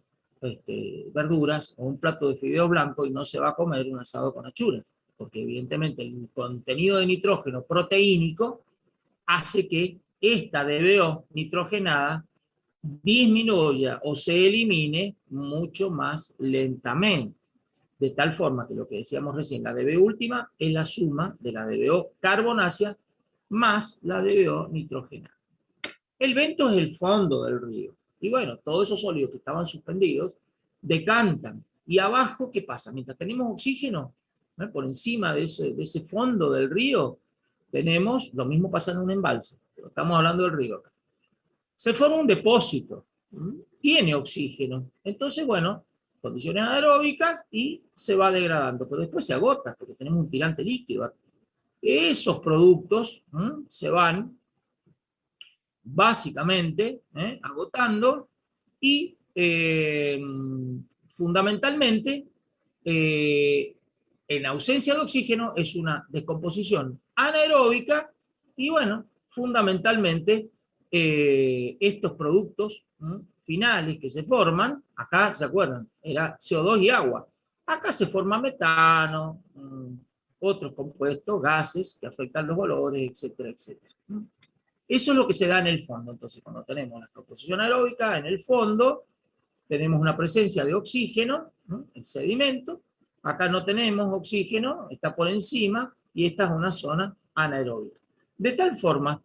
verduras o un plato de fideos blancos y no se va a comer un asado con achuras, porque evidentemente el contenido de nitrógeno proteínico hace que esta DBO nitrogenada disminuya o se elimine mucho más lentamente. De tal forma que lo que decíamos recién, la DBO última es la suma de la DBO carbonácea más la DBO nitrogenada. El vento es el fondo del río. Y bueno, todos esos sólidos que estaban suspendidos decantan. Y abajo, ¿qué pasa? Mientras tenemos oxígeno, por encima de ese fondo del río, tenemos, lo mismo pasa en un embalse, pero estamos hablando del río acá. Se forma un depósito, tiene oxígeno. Entonces, bueno, condiciones anaeróbicas y se va degradando, pero después se agota, porque tenemos un tirante líquido. Esos productos se van básicamente agotando y fundamentalmente en ausencia de oxígeno es una descomposición anaeróbica y bueno, fundamentalmente estos productos finales que se forman, acá se acuerdan, era CO2 y agua, acá se forma metano, otros compuestos, gases que afectan los olores, etcétera, etcétera. Eso es lo que se da en el fondo. Entonces, cuando tenemos la composición aeróbica, en el fondo tenemos una presencia de oxígeno, el sedimento. Acá no tenemos oxígeno, está por encima, y esta es una zona anaeróbica. De tal forma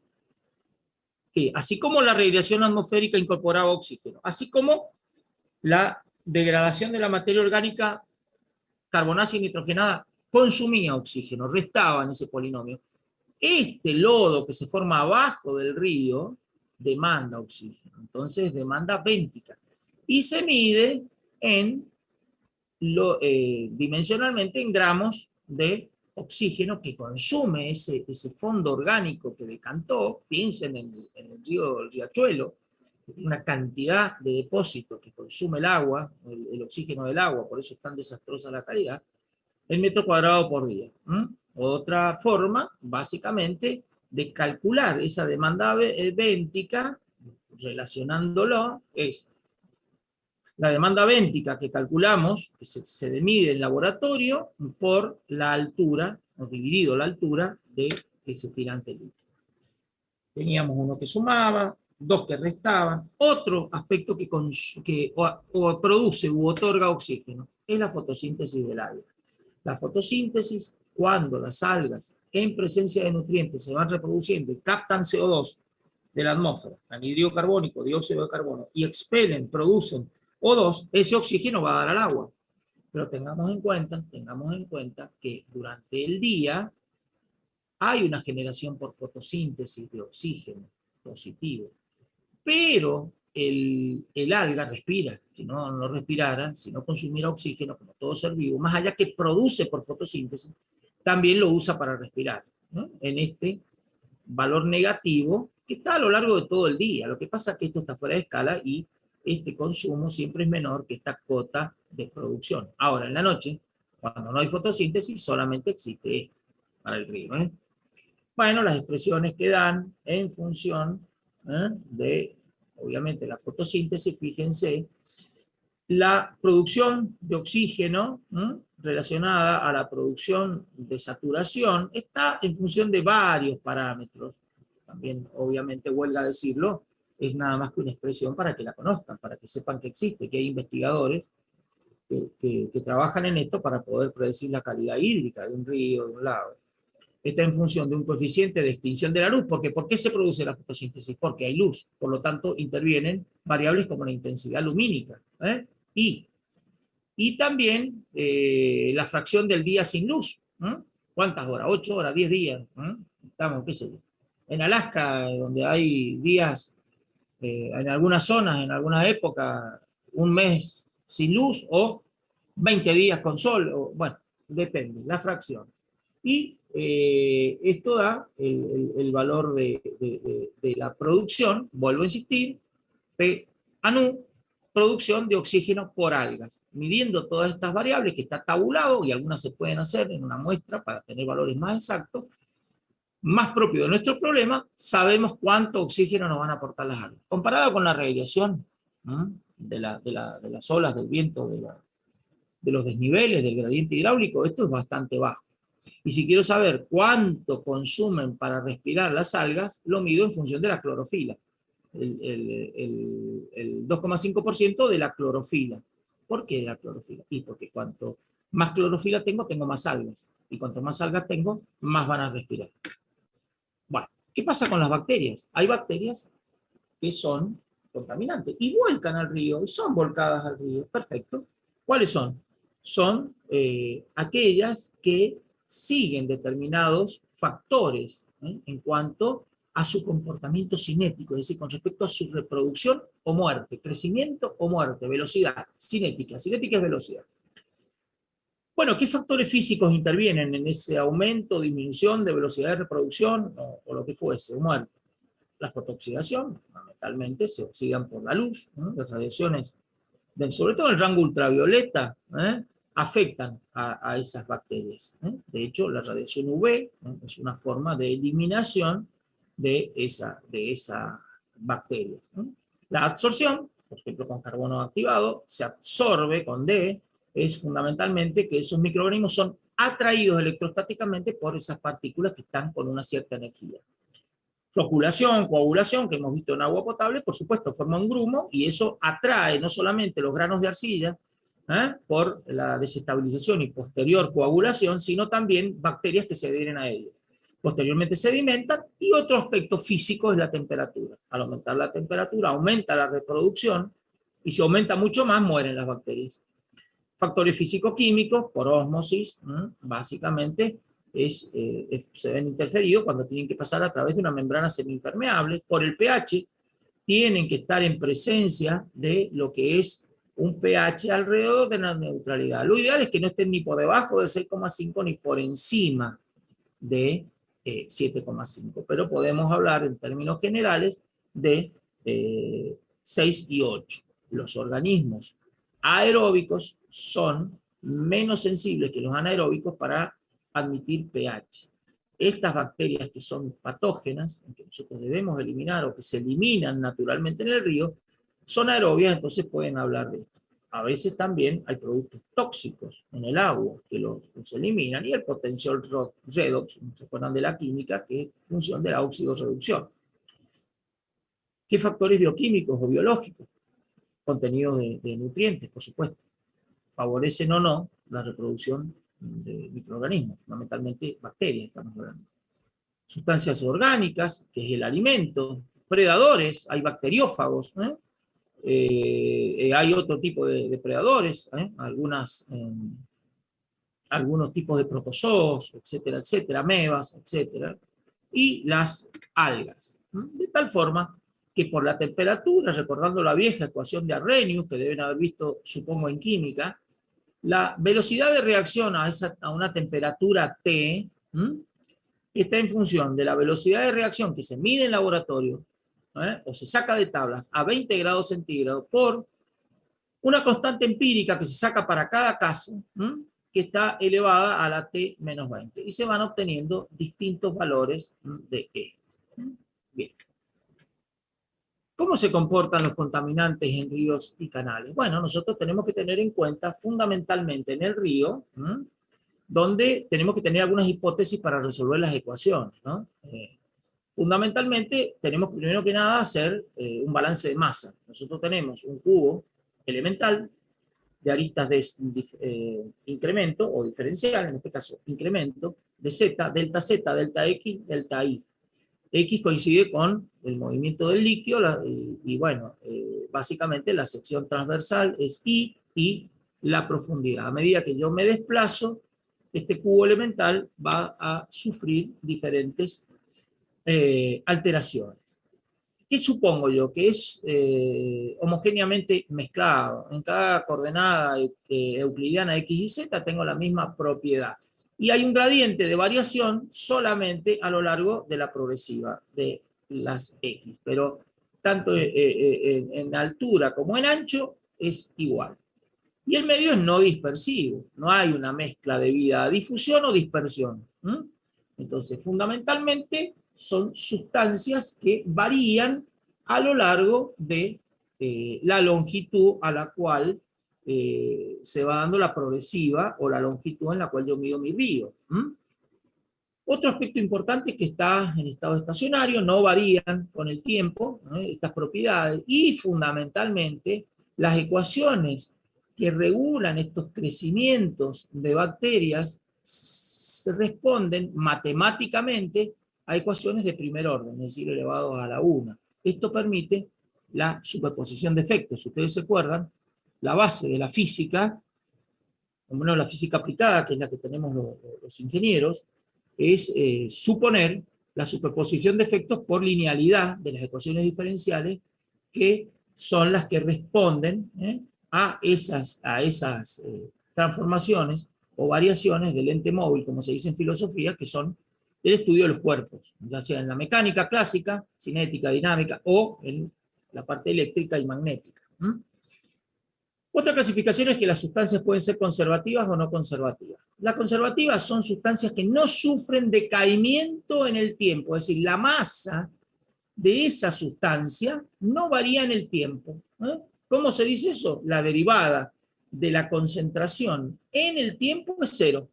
que, así como la radiación atmosférica incorporaba oxígeno, así como la degradación de la materia orgánica carbonácea y nitrogenada consumía oxígeno, restaba en ese polinomio. Este lodo que se forma abajo del río demanda oxígeno, entonces demanda béntica. Y se mide dimensionalmente en gramos de oxígeno que consume ese fondo orgánico que decantó. Piensen en el río Riachuelo, que tiene una cantidad de depósitos que consume el agua, el oxígeno del agua, por eso es tan desastrosa la calidad, el metro cuadrado por día. Otra forma, básicamente, de calcular esa demanda béntica, relacionándolo, es la demanda béntica que calculamos, que se mide en laboratorio, por la altura, o dividido la altura de ese tirante líquido. Teníamos uno que sumaba, dos que restaban. Otro aspecto que produce u otorga oxígeno es la fotosíntesis del alga. La fotosíntesis, cuando las algas en presencia de nutrientes se van reproduciendo y captan CO2 de la atmósfera, anhídrido carbónico, dióxido de carbono, y expelen, producen O2, ese oxígeno va a dar al agua. Pero tengamos en cuenta que durante el día hay una generación por fotosíntesis de oxígeno positivo, pero el alga respira. Si no respirara, si no consumiera oxígeno, como todo ser vivo, más allá que produce por fotosíntesis, también lo usa para respirar, ¿no? En este valor negativo que está a lo largo de todo el día. Lo que pasa es que esto está fuera de escala y este consumo siempre es menor que esta cota de producción. Ahora, en la noche, cuando no hay fotosíntesis, solamente existe esto para el río. Bueno, las expresiones que dan en función de, obviamente, la fotosíntesis, fíjense, la producción de oxígeno relacionada a la producción de saturación está en función de varios parámetros. También, obviamente, huelga decirlo, es nada más que una expresión para que la conozcan, para que sepan que existe, que hay investigadores que trabajan en esto para poder predecir la calidad hídrica de un río, de un lago. Está en función de un coeficiente de extinción de la luz. ¿Por qué? ¿Por qué se produce la fotosíntesis? Porque hay luz. Por lo tanto, intervienen variables como la intensidad lumínica. Y también la fracción del día sin luz. ¿Cuántas horas? 8 horas, 10 días. Estamos, qué sé yo. En Alaska, donde hay días, en algunas zonas, en algunas épocas, un mes sin luz o 20 días con sol. Bueno, depende, la fracción. Y esto da el valor de la producción, vuelvo a insistir, P-ANU, producción de oxígeno por algas. Midiendo todas estas variables, que está tabulado, y algunas se pueden hacer en una muestra para tener valores más exactos, más propio de nuestro problema, sabemos cuánto oxígeno nos van a aportar las algas. Comparado con la radiación, de las olas, del viento, de los desniveles, del gradiente hidráulico, esto es bastante bajo. Y si quiero saber cuánto consumen para respirar las algas, lo mido en función de la clorofila. El 2,5% de la clorofila. ¿Por qué de la clorofila? Y porque cuanto más clorofila tengo, tengo más algas. Y cuanto más algas tengo, más van a respirar. Bueno, ¿qué pasa con las bacterias? Hay bacterias que son contaminantes y vuelcan al río, y son volcadas al río. Perfecto. ¿Cuáles son? Son aquellas que siguen determinados factores en cuanto a su comportamiento cinético, es decir, con respecto a su reproducción o muerte, crecimiento o muerte, velocidad, cinética. Cinética es velocidad. Bueno, ¿qué factores físicos intervienen en ese aumento o disminución de velocidad de reproducción o lo que fuese, o muerte? La fotooxidación, fundamentalmente se oxidan por la luz, ¿no? Las radiaciones, sobre todo el rango ultravioleta, afectan a esas bacterias. De hecho, la radiación UV es una forma de eliminación de esas bacterias. La absorción, por ejemplo con carbono activado, se absorbe con D, es fundamentalmente que esos microorganismos son atraídos electrostáticamente por esas partículas que están con una cierta energía. Floculación, coagulación, que hemos visto en agua potable, por supuesto, forma un grumo y eso atrae no solamente los granos de arcilla por la desestabilización y posterior coagulación, sino también bacterias que se adhieren a ellos. Posteriormente sedimentan y otro aspecto físico es la temperatura. Al aumentar la temperatura, aumenta la reproducción y si aumenta mucho más, mueren las bacterias. Factores físico-químicos, por ósmosis, básicamente, se ven interferidos cuando tienen que pasar a través de una membrana semiimpermeable. Por el pH, tienen que estar en presencia de lo que es un pH alrededor de la neutralidad. Lo ideal es que no estén ni por debajo de 6,5 ni por encima de 7,5, pero podemos hablar en términos generales de 6 y 8. Los organismos aeróbicos son menos sensibles que los anaeróbicos para admitir pH. Estas bacterias que son patógenas, que nosotros debemos eliminar o que se eliminan naturalmente en el río, son aerobias, entonces pueden hablar de esto. A veces también hay productos tóxicos en el agua que los eliminan y el potencial redox, se acuerdan de la química, que es función de la oxidorreducción. ¿Qué factores bioquímicos o biológicos? Contenidos de nutrientes, por supuesto, favorecen o no la reproducción de microorganismos, fundamentalmente bacterias, estamos hablando. Sustancias orgánicas, que es el alimento, predadores, hay bacteriófagos, hay otro tipo de depredadores, algunos tipos de protozoos, etcétera, etcétera, amebas, etcétera, y las algas, de tal forma que por la temperatura, recordando la vieja ecuación de Arrhenius, que deben haber visto, supongo, en química, la velocidad de reacción a una temperatura T está en función de la velocidad de reacción que se mide en laboratorio, o se saca de tablas a 20 grados centígrados por una constante empírica que se saca para cada caso, que está elevada a la T menos 20. Y se van obteniendo distintos valores de E. Bien. ¿Cómo se comportan los contaminantes en ríos y canales? Bueno, nosotros tenemos que tener en cuenta fundamentalmente en el río, donde tenemos que tener algunas hipótesis para resolver las ecuaciones, ¿no? Fundamentalmente tenemos primero que nada hacer un balance de masa. Nosotros tenemos un cubo elemental de aristas de incremento o diferencial, en este caso incremento, de Z, delta X, delta Y. X coincide con el movimiento del líquido y bueno, básicamente la sección transversal es Y y la profundidad. A medida que yo me desplazo, este cubo elemental va a sufrir diferentes alteraciones. ¿Qué supongo yo? Que es homogéneamente mezclado. En cada coordenada euclidiana X y Z tengo la misma propiedad. Y hay un gradiente de variación solamente a lo largo de la progresiva de las X. Pero tanto en altura como en ancho es igual. Y el medio es no dispersivo. No hay una mezcla debida a difusión o dispersión. Entonces, fundamentalmente, son sustancias que varían a lo largo de la longitud a la cual se va dando la progresiva o la longitud en la cual yo mido mi río. Otro aspecto importante es que está en estado estacionario, no varían con el tiempo, ¿no?, estas propiedades, y fundamentalmente las ecuaciones que regulan estos crecimientos de bacterias se responden matemáticamente a ecuaciones de primer orden, es decir, elevados a la 1. Esto permite la superposición de efectos. Si ustedes se acuerdan, la base de la física, como no la física aplicada, que es la que tenemos los ingenieros, es suponer la superposición de efectos por linealidad de las ecuaciones diferenciales, que son las que responden a esas transformaciones o variaciones del ente móvil, como se dice en filosofía, que son el estudio de los cuerpos, ya sea en la mecánica clásica, cinética, dinámica, o en la parte eléctrica y magnética. Otra clasificación es que las sustancias pueden ser conservativas o no conservativas. Las conservativas son sustancias que no sufren decaimiento en el tiempo, es decir, la masa de esa sustancia no varía en el tiempo. ¿Cómo se dice eso? La derivada de la concentración en el tiempo es cero.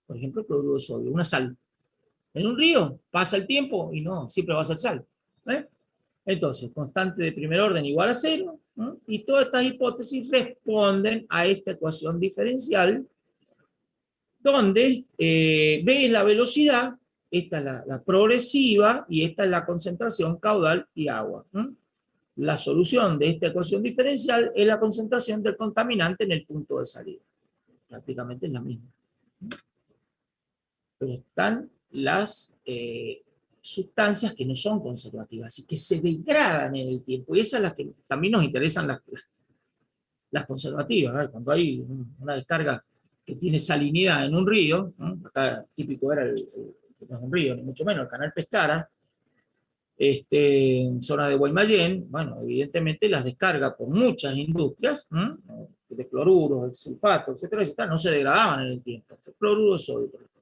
Por ejemplo, el cloruro de sodio, una sal. En un río pasa el tiempo y no, siempre va a ser sal. Entonces, constante de primer orden igual a cero, ¿no? Y todas estas hipótesis responden a esta ecuación diferencial, donde B es la velocidad, esta es la progresiva, y esta es la concentración, caudal y agua. La solución de esta ecuación diferencial es la concentración del contaminante en el punto de salida. Prácticamente es la misma. Pero están las sustancias que no son conservativas y que se degradan en el tiempo, y esas son las que también nos interesan, las conservativas. ¿Verdad? Cuando hay una descarga que tiene salinidad en un río, ¿no? Acá típico era no es un río, ni mucho menos, el canal Pescara, en zona de Guaymallén, bueno, evidentemente las descargas por muchas industrias, ¿no?, de cloruros, de sulfatos, etcétera, etcétera, no se degradaban en el tiempo. Cloruro de sodio, por ejemplo.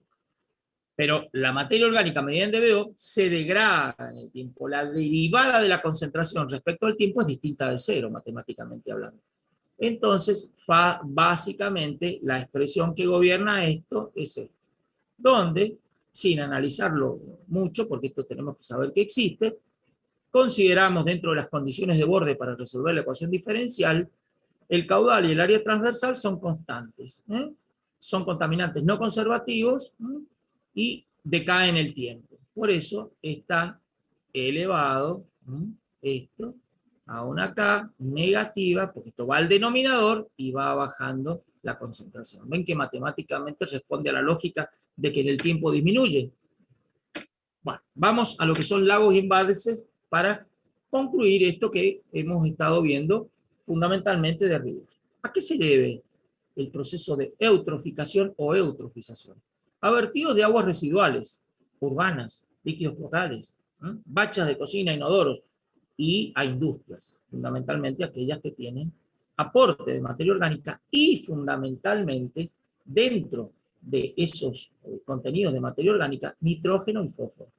Pero la materia orgánica medida en dBO se degrada en el tiempo. La derivada de la concentración respecto al tiempo es distinta de cero, matemáticamente hablando. Entonces, básicamente, la expresión que gobierna esto es esto, donde, sin analizarlo mucho, porque esto tenemos que saber que existe, consideramos dentro de las condiciones de borde para resolver la ecuación diferencial, el caudal y el área transversal son constantes. Son contaminantes no conservativos, y decae en el tiempo. Por eso está elevado esto a una K negativa, porque esto va al denominador y va bajando la concentración. Ven que matemáticamente responde a la lógica de que en el tiempo disminuye. Bueno, vamos a lo que son lagos y embalses para concluir esto que hemos estado viendo fundamentalmente de ríos. ¿A qué se debe el proceso de eutroficación o eutrofización? A vertidos de aguas residuales, urbanas, líquidos locales, bachas de cocina, inodoros, y a industrias, fundamentalmente aquellas que tienen aporte de materia orgánica y fundamentalmente dentro de esos contenidos de materia orgánica, nitrógeno y fósforo.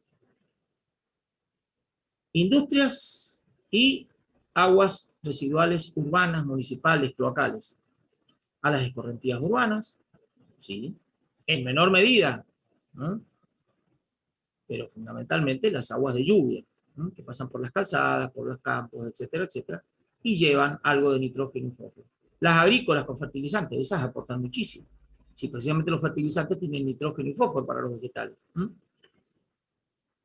Industrias y aguas residuales urbanas, municipales, cloacales. A las escorrentías urbanas, sí, en menor medida, ¿no?, pero fundamentalmente las aguas de lluvia, ¿no?, que pasan por las calzadas, por los campos, etcétera, etcétera, y llevan algo de nitrógeno y fósforo. Las agrícolas con fertilizantes, esas aportan muchísimo. Si precisamente los fertilizantes tienen nitrógeno y fósforo para los vegetales,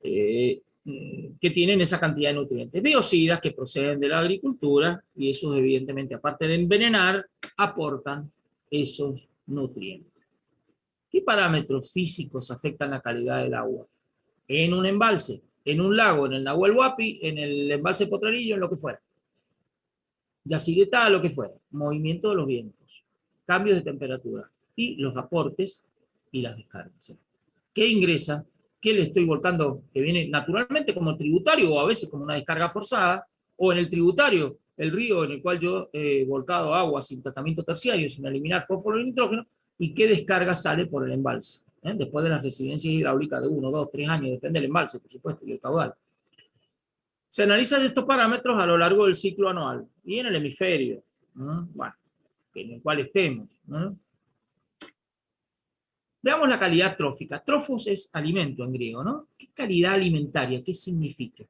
que tienen esa cantidad de nutrientes. Biocidas que proceden de la agricultura, y esos evidentemente, aparte de envenenar, aportan esos nutrientes. ¿Qué parámetros físicos afectan la calidad del agua? En un embalse, en un lago, en el Nahuel Huapi, en el embalse Potrerillo, en lo que fuera. Yacyretá, lo que fuera. Movimiento de los vientos, cambios de temperatura y los aportes y las descargas. ¿Qué ingresa? ¿Qué le estoy volcando? Que viene naturalmente como tributario o a veces como una descarga forzada, o en el tributario, el río en el cual yo he volcado agua sin tratamiento terciario, sin eliminar fósforo y nitrógeno, y qué descarga sale por el embalse, después de las residencias hidráulicas de 1, 2, 3 años, depende del embalse, por supuesto, y el caudal. Se analizan estos parámetros a lo largo del ciclo anual y en el hemisferio, bueno, en el cual estemos. Veamos la calidad trófica. Trofos es alimento en griego, ¿no? ¿Qué calidad alimentaria? ¿Qué significa?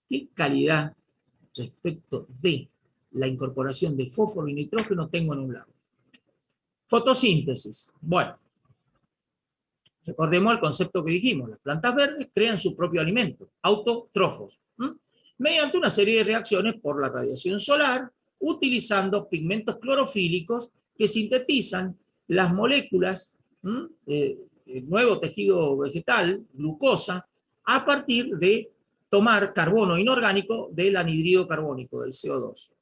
¿Qué calidad respecto de la incorporación de fósforo y nitrógeno tengo en un lago? Fotosíntesis. Bueno, recordemos el concepto que dijimos. Las plantas verdes crean su propio alimento, autótrofos, mediante una serie de reacciones por la radiación solar, utilizando pigmentos clorofílicos que sintetizan las moléculas el nuevo tejido vegetal, glucosa, a partir de tomar carbono inorgánico del anhídrido carbónico, del CO2.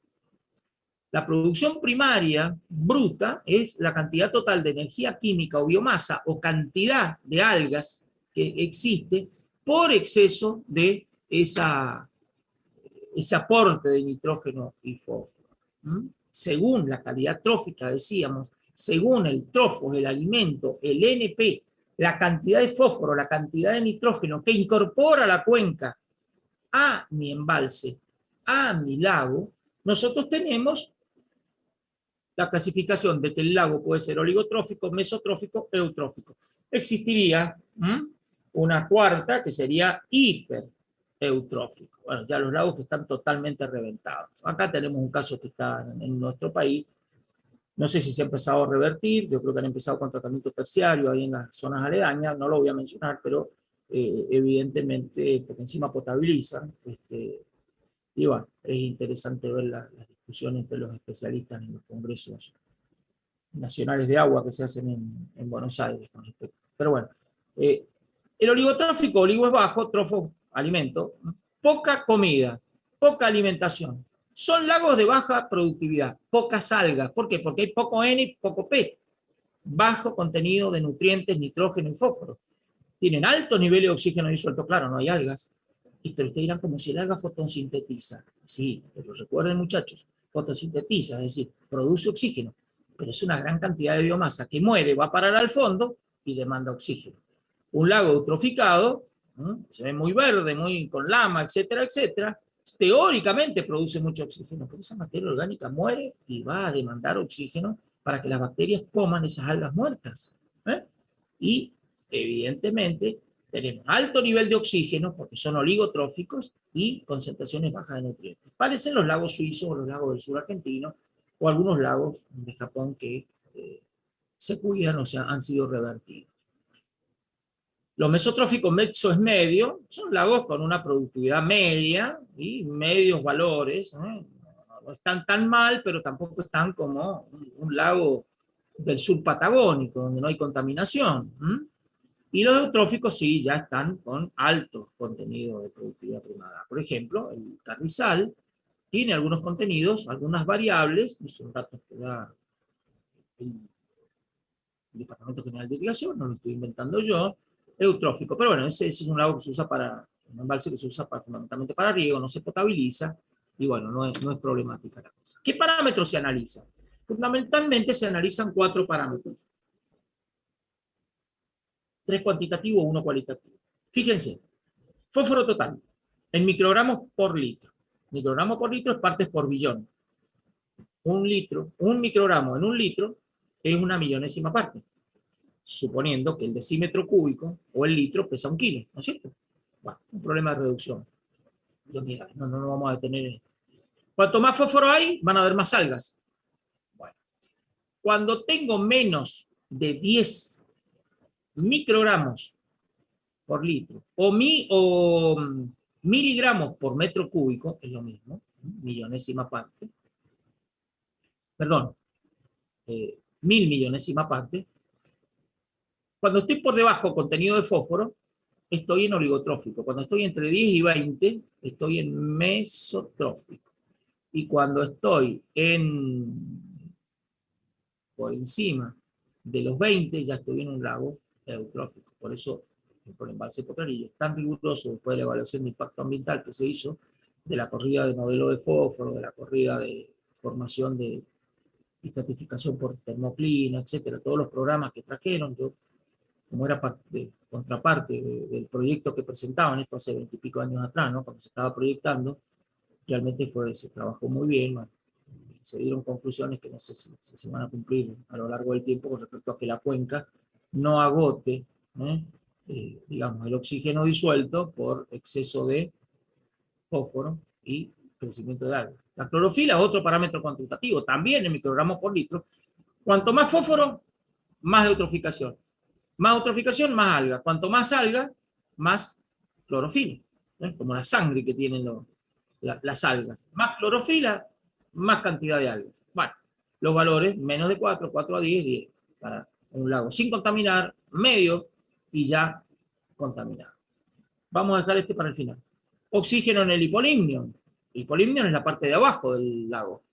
La producción primaria bruta es la cantidad total de energía química o biomasa o cantidad de algas que existe por exceso de ese aporte de nitrógeno y fósforo. Según la calidad trófica, decíamos, según el trofos, el alimento, el NP, la cantidad de fósforo, la cantidad de nitrógeno que incorpora la cuenca a mi embalse, a mi lago, nosotros tenemos la clasificación de que el lago puede ser oligotrófico, mesotrófico, eutrófico. Existiría una cuarta que sería hipereutrófico. Bueno, ya los lagos que están totalmente reventados. Acá tenemos un caso que está en nuestro país. No sé si se ha empezado a revertir, yo creo que han empezado con tratamiento terciario ahí en las zonas aledañas, no lo voy a mencionar, pero evidentemente, porque encima potabilizan, y bueno, es interesante ver las discusiones entre los especialistas en los congresos nacionales de agua que se hacen en Buenos Aires con respecto. Pero bueno, el oligotrófico, oligo es bajo, trofo, alimento, poca comida, poca alimentación. Son lagos de baja productividad, pocas algas. ¿Por qué? Porque hay poco N y poco P. Bajo contenido de nutrientes, nitrógeno y fósforo. Tienen alto nivel de oxígeno disuelto, claro, no hay algas. Pero ustedes dirán como si el alga fotosintetiza. Sí, pero recuerden muchachos, fotosintetiza, es decir, produce oxígeno, pero es una gran cantidad de biomasa que muere, va a parar al fondo y demanda oxígeno. Un lago eutroficado, se ve muy verde, muy con lama, etcétera, etcétera, teóricamente produce mucho oxígeno, pero esa materia orgánica muere y va a demandar oxígeno para que las bacterias coman esas algas muertas. Y evidentemente tenemos alto nivel de oxígeno porque son oligotróficos y concentraciones bajas de nutrientes. Parecen los lagos suizos o los lagos del sur argentino o algunos lagos de Japón que se cuidan o sea, han sido revertidos. Los mesotróficos, meso es medio, son lagos con una productividad media y medios valores. No están tan mal, pero tampoco están como un lago del sur patagónico, donde no hay contaminación. Y los eutróficos sí, ya están con alto contenido de productividad primaria. Por ejemplo, el carrizal tiene algunos contenidos, algunas variables, y son datos que da el Departamento General de Irrigación, no lo estoy inventando yo, eutrófico. Pero bueno, ese es un lago que se usa para, un embalse que se usa fundamentalmente para riego, no se potabiliza, y bueno, no es problemática la cosa. ¿Qué parámetros se analizan? Fundamentalmente se analizan 4 parámetros. 3 cuantitativos, 1 cualitativo. Fíjense, fósforo total, en microgramos por litro. Microgramo por litro es partes por billón. Un microgramo en un litro es una millonésima parte, suponiendo que el decímetro cúbico o el litro pesa 1 kilo, ¿no es cierto? Bueno, un problema de reducción. No vamos a detener en esto. Cuanto más fósforo hay, van a haber más algas. Bueno, cuando tengo menos de 10 microgramos por litro o miligramos por metro cúbico, es lo mismo, millonésima parte, perdón, 1000 millonésima parte, cuando estoy por debajo contenido de fósforo, estoy en oligotrófico. Cuando estoy entre 10 y 20, estoy en mesotrófico. Y cuando estoy por encima de los 20, ya estoy en un lago eutrófico. Por eso, por embalse Potrerillo, es tan riguroso después de la evaluación de impacto ambiental que se hizo, de la corrida de modelo de fósforo, de la corrida de formación de estratificación por termoclina, etcétera, todos los programas que trajeron, yo como era contraparte del proyecto que presentaban, esto hace 20 y pico años atrás, ¿no? Cuando se estaba proyectando, realmente se trabajó muy bien, bueno, se dieron conclusiones que no sé si se van a cumplir a lo largo del tiempo con respecto a que la cuenca no agote, digamos, el oxígeno disuelto por exceso de fósforo y crecimiento de algas. La clorofila, otro parámetro cuantitativo, también en microgramos por litro. Cuanto más fósforo, más eutroficación. Más eutroficación, más alga. Cuanto más alga, más clorofila. Como la sangre que tienen las algas. Más clorofila, más cantidad de algas. Bueno, los valores, menos de 4, 4 a 10, 10 para un lago. Sin contaminar, medio y ya contaminado. Vamos a dejar este para el final. Oxígeno en el hipolimnion. El hipolimnion es la parte de abajo del lago.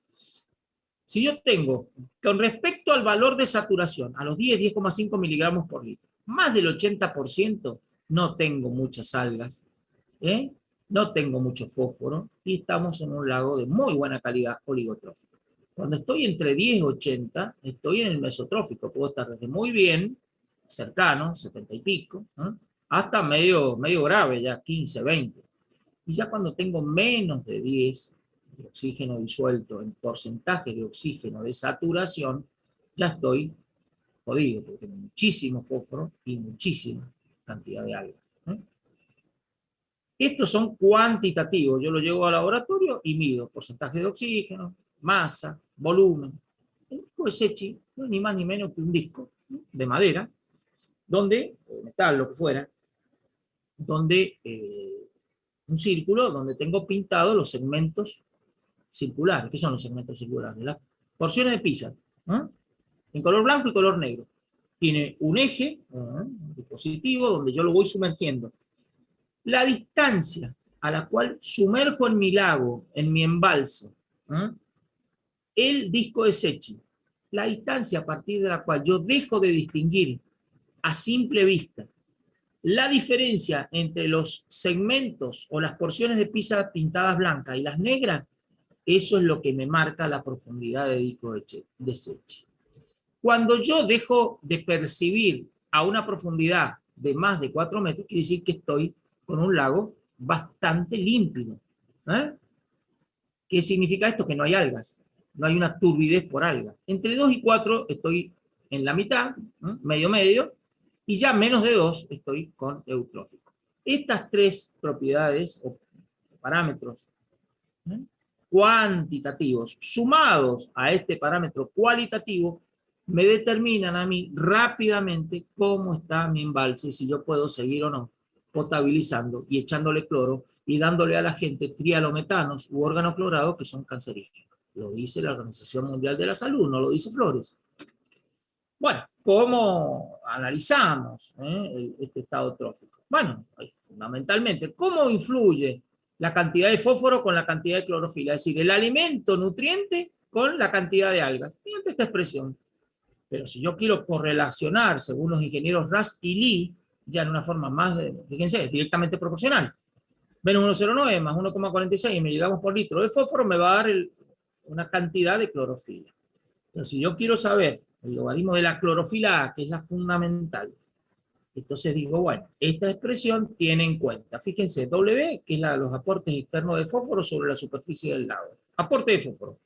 Si yo tengo, con respecto al valor de saturación, a los 10,5 miligramos por litro, más del 80%, no tengo muchas algas, no tengo mucho fósforo, y estamos en un lago de muy buena calidad oligotrófico. Cuando estoy entre 10 y 80, estoy en el mesotrófico, puedo estar desde muy bien, cercano, 70 y pico, hasta medio grave, ya 15, 20. Y ya cuando tengo menos de 10 de oxígeno disuelto en porcentaje de oxígeno de saturación, ya estoy jodido, porque tengo muchísimo fósforo y muchísima cantidad de algas. Estos son cuantitativos, yo lo llevo al laboratorio y mido porcentaje de oxígeno, masa, volumen. El disco de Secchi no es ni más ni menos que un disco de madera, donde, o metal, lo que fuera, donde un círculo donde tengo pintados los segmentos circulares. ¿Qué son los segmentos circulares? Las porciones de pizza, en color blanco y color negro. Tiene un eje, un dispositivo, donde yo lo voy sumergiendo. La distancia a la cual sumerjo en mi lago, en mi embalse, el disco de Secchi, la distancia a partir de la cual yo dejo de distinguir a simple vista la diferencia entre los segmentos o las porciones de pizza pintadas blancas y las negras, eso es lo que me marca la profundidad de disco de Secchi. Cuando yo dejo de percibir a una profundidad de más de 4 metros, quiere decir que estoy con un lago bastante límpido. ¿Qué significa esto? Que no hay algas, no hay una turbidez por algas. Entre 2 y 4 estoy en la mitad, medio, y ya menos de 2 estoy con eutrófico. Estas tres propiedades o parámetros cuantitativos sumados a este parámetro cualitativo me determinan a mí rápidamente cómo está mi embalse, si yo puedo seguir o no potabilizando y echándole cloro y dándole a la gente trialometanos u organoclorados que son cancerígenos. Lo dice la Organización Mundial de la Salud, no lo dice Flores. Bueno, ¿cómo analizamos este estado trófico? Bueno, fundamentalmente, ¿cómo influye la cantidad de fósforo con la cantidad de clorofila? Es decir, el alimento nutriente con la cantidad de algas. Fíjate esta expresión. Pero si yo quiero correlacionar, según los ingenieros Ras y Lee, ya en una forma más, fíjense, directamente proporcional. Menos 1,09 más 1,46 miligramos por litro de fósforo me va a dar una cantidad de clorofila. Pero si yo quiero saber el logaritmo de la clorofila A, que es la fundamental, entonces digo, bueno, esta expresión tiene en cuenta, fíjense, W, que es los aportes externos de fósforo sobre la superficie del lago. Aporte de fósforo.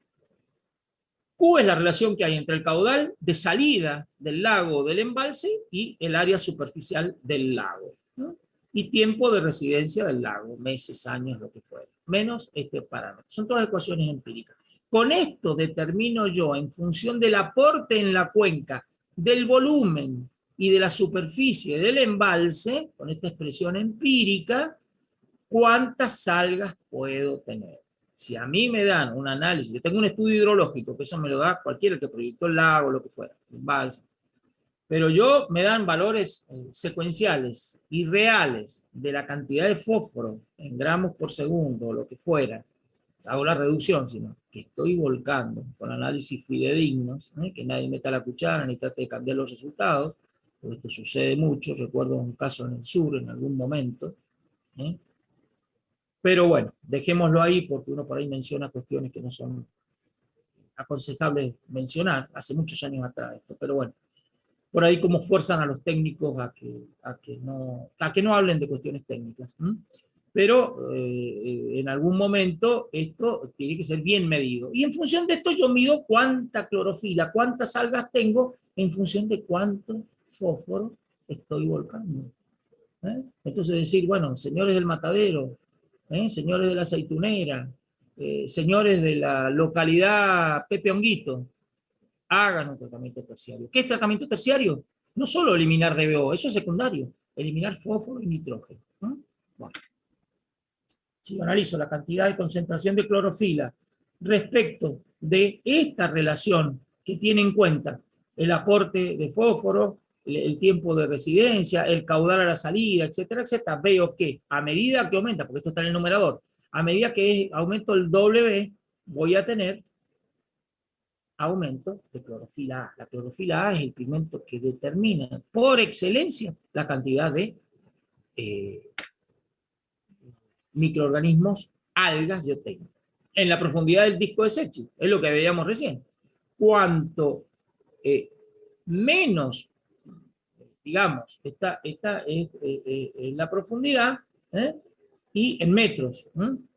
Q es la relación que hay entre el caudal de salida del lago o del embalse y el área superficial del lago, ¿no? Y tiempo de residencia del lago, meses, años, lo que fuera, menos este parámetro. Son todas ecuaciones empíricas. Con esto determino yo, en función del aporte en la cuenca, del volumen y de la superficie del embalse, con esta expresión empírica, cuántas algas puedo tener. Si a mí me dan un análisis, yo tengo un estudio hidrológico, que eso me lo da cualquiera que proyectó el lago, lo que fuera, el embalse, pero yo me dan valores secuenciales y reales de la cantidad de fósforo en gramos por segundo, o lo que fuera, hago la reducción, sino que estoy volcando con análisis fidedignos, que nadie meta la cuchara ni trate de cambiar los resultados, porque esto sucede mucho, recuerdo un caso en el sur en algún momento, pero bueno, dejémoslo ahí porque uno por ahí menciona cuestiones que no son aconsejables mencionar, hace muchos años atrás esto, pero bueno. por ahí cómo fuerzan a los técnicos a que no hablen de cuestiones técnicas. Pero en algún momento esto tiene que ser bien medido. Y en función de esto yo mido cuánta clorofila, cuántas algas tengo, en función de cuánto fósforo estoy volcando. Entonces decir, bueno, señores del matadero, señores de la aceitunera, señores de la localidad Pepe Honguito, hagan un tratamiento terciario. ¿Qué es tratamiento terciario? No solo eliminar DBO, eso es secundario, eliminar fósforo y nitrógeno. Bueno. Si yo analizo la cantidad de concentración de clorofila respecto de esta relación que tiene en cuenta el aporte de fósforo, el tiempo de residencia, el caudal a la salida, etcétera, etcétera, veo que a medida que aumenta, porque esto está en el numerador, a medida que aumento el W, voy a tener aumento de clorofila A. La clorofila A es el pigmento que determina por excelencia la cantidad de microorganismos, algas yo tengo. En la profundidad del disco de Secchi, es lo que veíamos recién. Cuanto menos, digamos, esta es la profundidad, y en metros,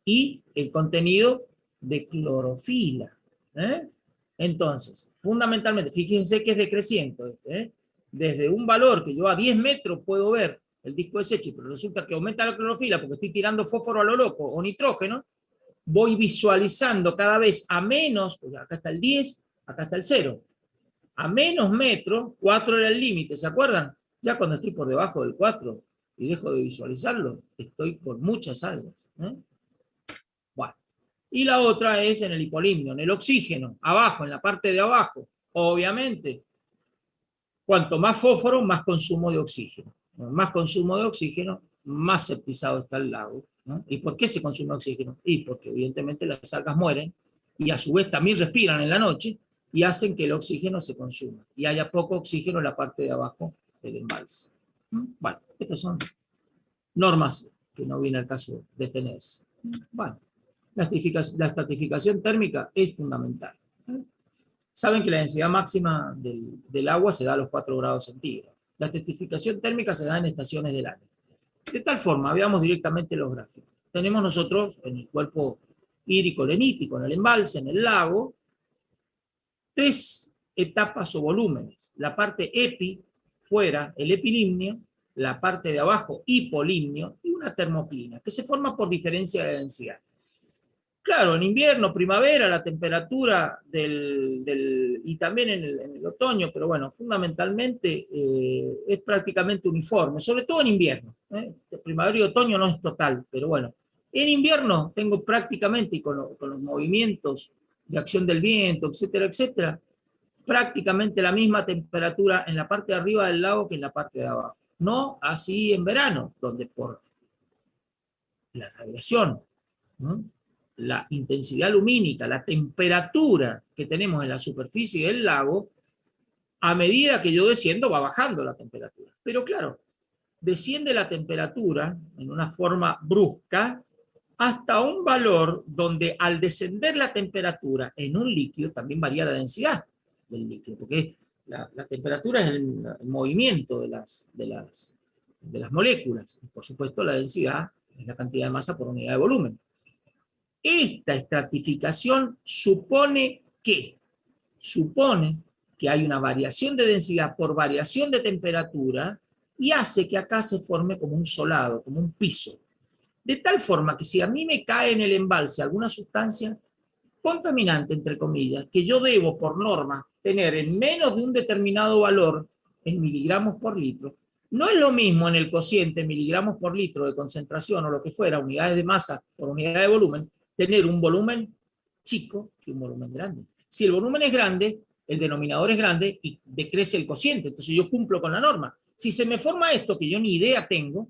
y el contenido de clorofila. Entonces, fundamentalmente, fíjense que es decreciente. Desde un valor que yo a 10 metros puedo ver el disco de Secchi, pero resulta que aumenta la clorofila porque estoy tirando fósforo a lo loco o nitrógeno, voy visualizando cada vez a menos, pues acá está el 10, acá está el 0, a menos metros, 4 era el límite, ¿se acuerdan? Ya cuando estoy por debajo del 4 y dejo de visualizarlo, estoy con muchas algas. Bueno, y la otra es en el hipolimnio, en el oxígeno, abajo, en la parte de abajo, obviamente, cuanto más fósforo, más consumo de oxígeno. Más consumo de oxígeno, más septizado está el lago. ¿Y por qué se consume oxígeno? Y porque evidentemente las algas mueren y a su vez también respiran en la noche y hacen que el oxígeno se consuma y haya poco oxígeno en la parte de abajo del embalse. Bueno, estas son normas que no viene al caso de tenerse. Bueno, la estratificación térmica es fundamental. Saben que la densidad máxima del agua se da a los 4 grados centígrados. La estratificación térmica se da en estaciones del año. De tal forma, veamos directamente los gráficos. Tenemos nosotros en el cuerpo hídrico lenítico, en el embalse, en el lago, 3 etapas o volúmenes. La parte epi, fuera, el epilimnio, la parte de abajo, hipolimnio, y una termoclina, que se forma por diferencia de densidad. Claro, en invierno, primavera, la temperatura y también en el otoño, pero bueno, fundamentalmente es prácticamente uniforme, sobre todo en invierno. Primavera y otoño no es total, pero bueno. En invierno tengo prácticamente, y con los movimientos de acción del viento, etcétera, etcétera, prácticamente la misma temperatura en la parte de arriba del lago que en la parte de abajo. No así en verano, donde por la radiación, ¿no?, la intensidad lumínica, la temperatura que tenemos en la superficie del lago, a medida que yo desciendo va bajando la temperatura. Pero claro, desciende la temperatura en una forma brusca hasta un valor donde al descender la temperatura en un líquido también varía la densidad del líquido, porque la temperatura es el movimiento de las moléculas. Y por supuesto la densidad es la cantidad de masa por unidad de volumen. Esta estratificación supone que hay una variación de densidad por variación de temperatura y hace que acá se forme como un solado, como un piso. De tal forma que si a mí me cae en el embalse alguna sustancia contaminante, entre comillas, que yo debo por norma tener en menos de un determinado valor en miligramos por litro, no es lo mismo en el cociente miligramos por litro de concentración o lo que fuera, unidades de masa por unidad de volumen, tener un volumen chico que un volumen grande. Si el volumen es grande, el denominador es grande y decrece el cociente, entonces yo cumplo con la norma. Si se me forma esto que yo ni idea tengo,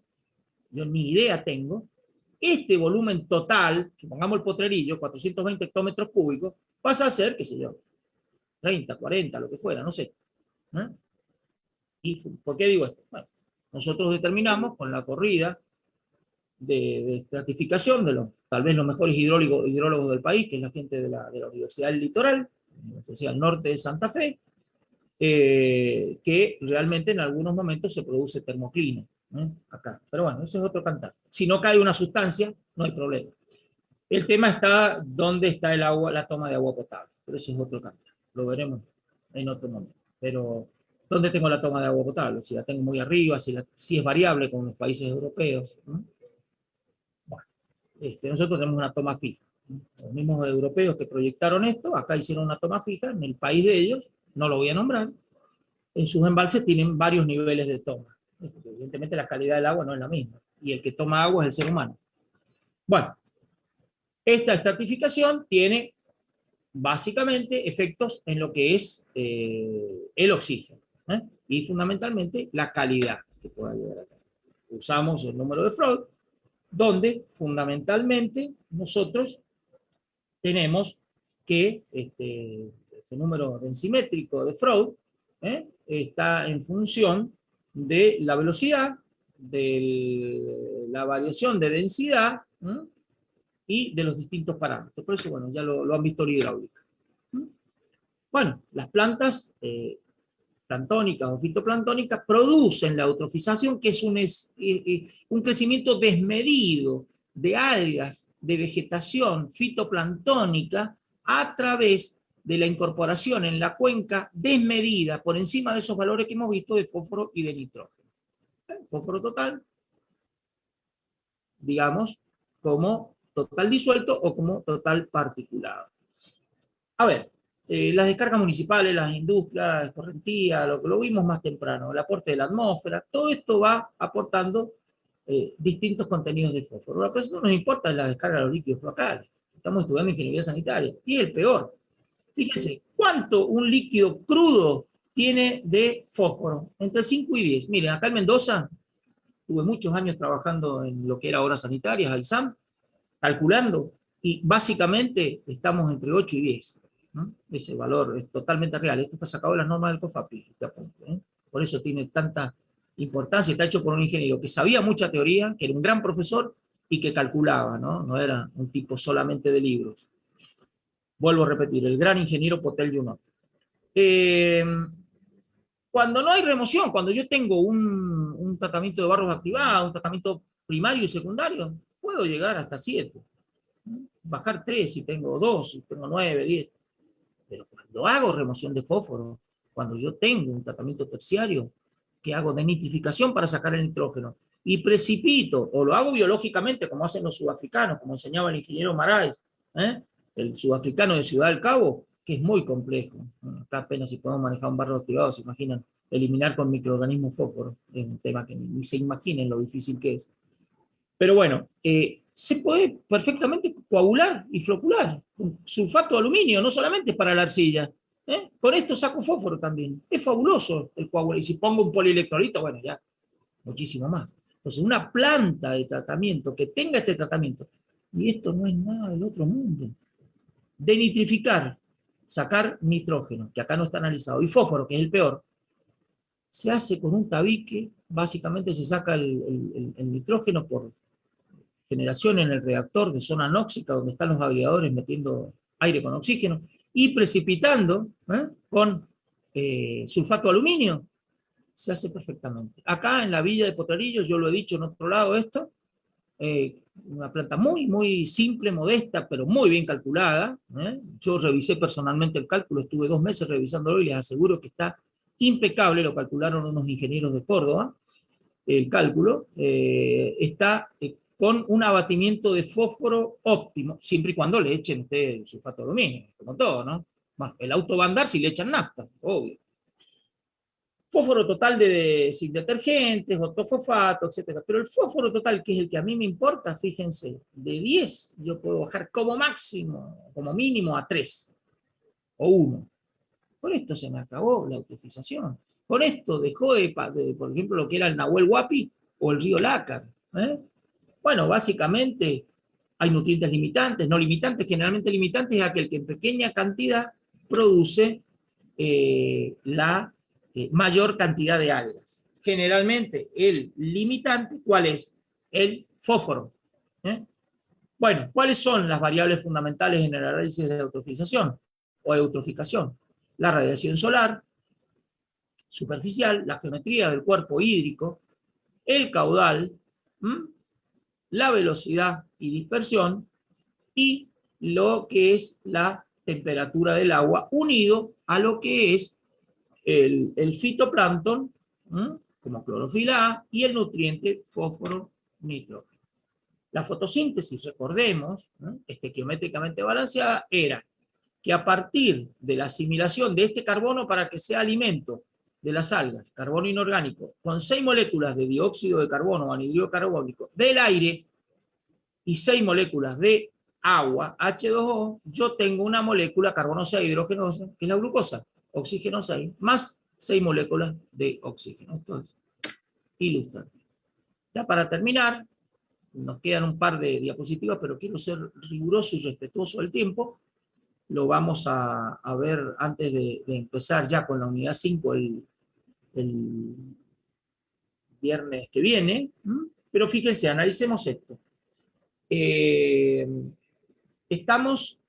este volumen total, supongamos el potrerillo, 420 hectómetros cúbicos, pasa a ser, qué sé yo, 30, 40, lo que fuera, no sé. ¿Y por qué digo esto? Bueno, nosotros determinamos con la corrida de estratificación de tal vez los mejores hidrólogos del país, que es la gente de la Universidad del Litoral, la Universidad del Norte de Santa Fe, que realmente en algunos momentos se produce termoclina, acá. Pero bueno, eso es otro cantar. Si no cae una sustancia, no hay problema. El tema está dónde está el agua, la toma de agua potable, pero eso es otro cantar. Lo veremos en otro momento. Pero, ¿dónde tengo la toma de agua potable? Si la tengo muy arriba, si es variable con los países europeos. Bueno, nosotros tenemos una toma fija. Los mismos europeos que proyectaron esto, acá hicieron una toma fija, en el país de ellos, no lo voy a nombrar, en sus embalses tienen varios niveles de toma. Evidentemente la calidad del agua no es la misma, y el que toma agua es el ser humano. Bueno, esta estratificación tiene básicamente efectos en lo que es el oxígeno, y fundamentalmente la calidad que pueda llegar a tener. Usamos el número de Freud, donde fundamentalmente nosotros tenemos que ese número densimétrico de Freud está en función de la velocidad, de la variación de densidad y de los distintos parámetros. Por eso, bueno, ya lo han visto en hidráulica. Bueno, las plantas planctónicas o fitoplanctónicas producen la eutrofización, que es un crecimiento desmedido de algas, de vegetación fitoplanctónica a través de la incorporación en la cuenca desmedida por encima de esos valores que hemos visto de fósforo y de nitrógeno. Fósforo total, digamos, como total disuelto o como total particulado. A ver, las descargas municipales, las industrias, la correntía, lo vimos más temprano, el aporte de la atmósfera, todo esto va aportando distintos contenidos de fósforo. Lo que a nosotros nos importa es la descarga de los líquidos locales. Estamos estudiando ingeniería sanitaria. Y el peor, fíjense, ¿cuánto un líquido crudo tiene de fósforo? Entre 5 y 10. Miren, acá en Mendoza, tuve muchos años trabajando en lo que era obras sanitarias, AISAM, calculando, y básicamente estamos entre 8 y 10. ¿No? Ese valor es totalmente real. Esto está sacado de las normas del COFAPI. Por eso tiene tanta importancia. Está hecho por un ingeniero que sabía mucha teoría, que era un gran profesor y que calculaba, no era un tipo solamente de libros. Vuelvo a repetir, el gran ingeniero Potel Junot. Cuando no hay remoción, cuando yo tengo un tratamiento de barros activado, un tratamiento primario y secundario, puedo llegar hasta 7. Bajar 3 si tengo 2, si tengo 9, 10. Pero cuando hago remoción de fósforo, cuando yo tengo un tratamiento terciario, que hago de nitrificación para sacar el nitrógeno, y precipito, o lo hago biológicamente, como hacen los sudafricanos, como enseñaba el ingeniero Marais, el sudafricano de Ciudad del Cabo, que es muy complejo. Acá apenas si podemos manejar un barro activado, se imaginan, eliminar con microorganismos fósforo, es un tema que ni se imaginen lo difícil que es. Pero bueno, se puede perfectamente coagular y flocular con sulfato de aluminio, no solamente para la arcilla. Con esto saco fósforo también. Es fabuloso el coagular. Y si pongo un polielectrolito, bueno, ya, muchísimo más. Entonces, una planta de tratamiento que tenga este tratamiento, y esto no es nada del otro mundo, de nitrificar, sacar nitrógeno, que acá no está analizado, y fósforo, que es el peor, se hace con un tabique, básicamente se saca el nitrógeno por generación en el reactor de zona anóxica, donde están los aviadores metiendo aire con oxígeno, y precipitando con sulfato de aluminio, se hace perfectamente. Acá en la villa de Potrerillos, yo lo he dicho en otro lado esto, una planta muy, muy simple, modesta, pero muy bien calculada. Yo revisé personalmente el cálculo, estuve 2 meses revisándolo y les aseguro que está impecable, lo calcularon unos ingenieros de Córdoba, el cálculo, está con un abatimiento de fósforo óptimo, siempre y cuando le echen ustedes el sulfato de aluminio, como todo, ¿no? Bueno, el auto va a andar si le echan nafta, obvio. Fósforo total sin detergentes, ortofosfato, etc. Pero el fósforo total, que es el que a mí me importa, fíjense, de 10 yo puedo bajar como máximo, como mínimo a 3 o 1. Con esto se me acabó la eutrofización. Con esto dejó por ejemplo, lo que era el Nahuel Huapi o el río Lácar. Bueno, básicamente hay nutrientes limitantes, no limitantes. Generalmente limitantes es aquel que en pequeña cantidad produce la mayor cantidad de algas. Generalmente el limitante, ¿cuál es? El fósforo. Bueno, ¿cuáles son las variables fundamentales en el análisis de eutrofización o eutroficación? La radiación solar, superficial, la geometría del cuerpo hídrico, el caudal, la velocidad y dispersión, y lo que es la temperatura del agua, unido a lo que es el fitoplancton, como clorofila A, y el nutriente fósforo nitrógeno. La fotosíntesis, recordemos, estequiométricamente balanceada, era que a partir de la asimilación de este carbono para que sea alimento de las algas, carbono inorgánico, con 6 moléculas de dióxido de carbono o anhidrido carbónico del aire y 6 moléculas de agua, H2O, yo tengo una molécula carbonosa hidrogenosa, que es la glucosa, oxígeno 6, más 6 moléculas de oxígeno. Esto es ilustrativo. Ya para terminar, nos quedan un par de diapositivas, pero quiero ser riguroso y respetuoso del tiempo. Lo vamos a ver antes de empezar ya con la unidad 5 el viernes que viene. Pero fíjense, analicemos esto. Estamos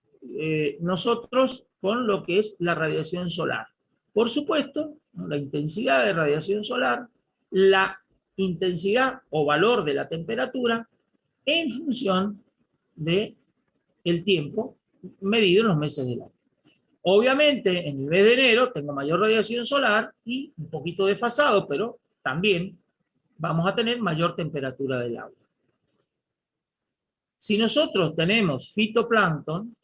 nosotros con lo que es la radiación solar. Por supuesto, la intensidad de radiación solar, la intensidad o valor de la temperatura en función del tiempo medido en los meses del año. Obviamente, en el mes de enero tengo mayor radiación solar y un poquito desfasado, pero también vamos a tener mayor temperatura del agua. Si nosotros tenemos fitoplancton,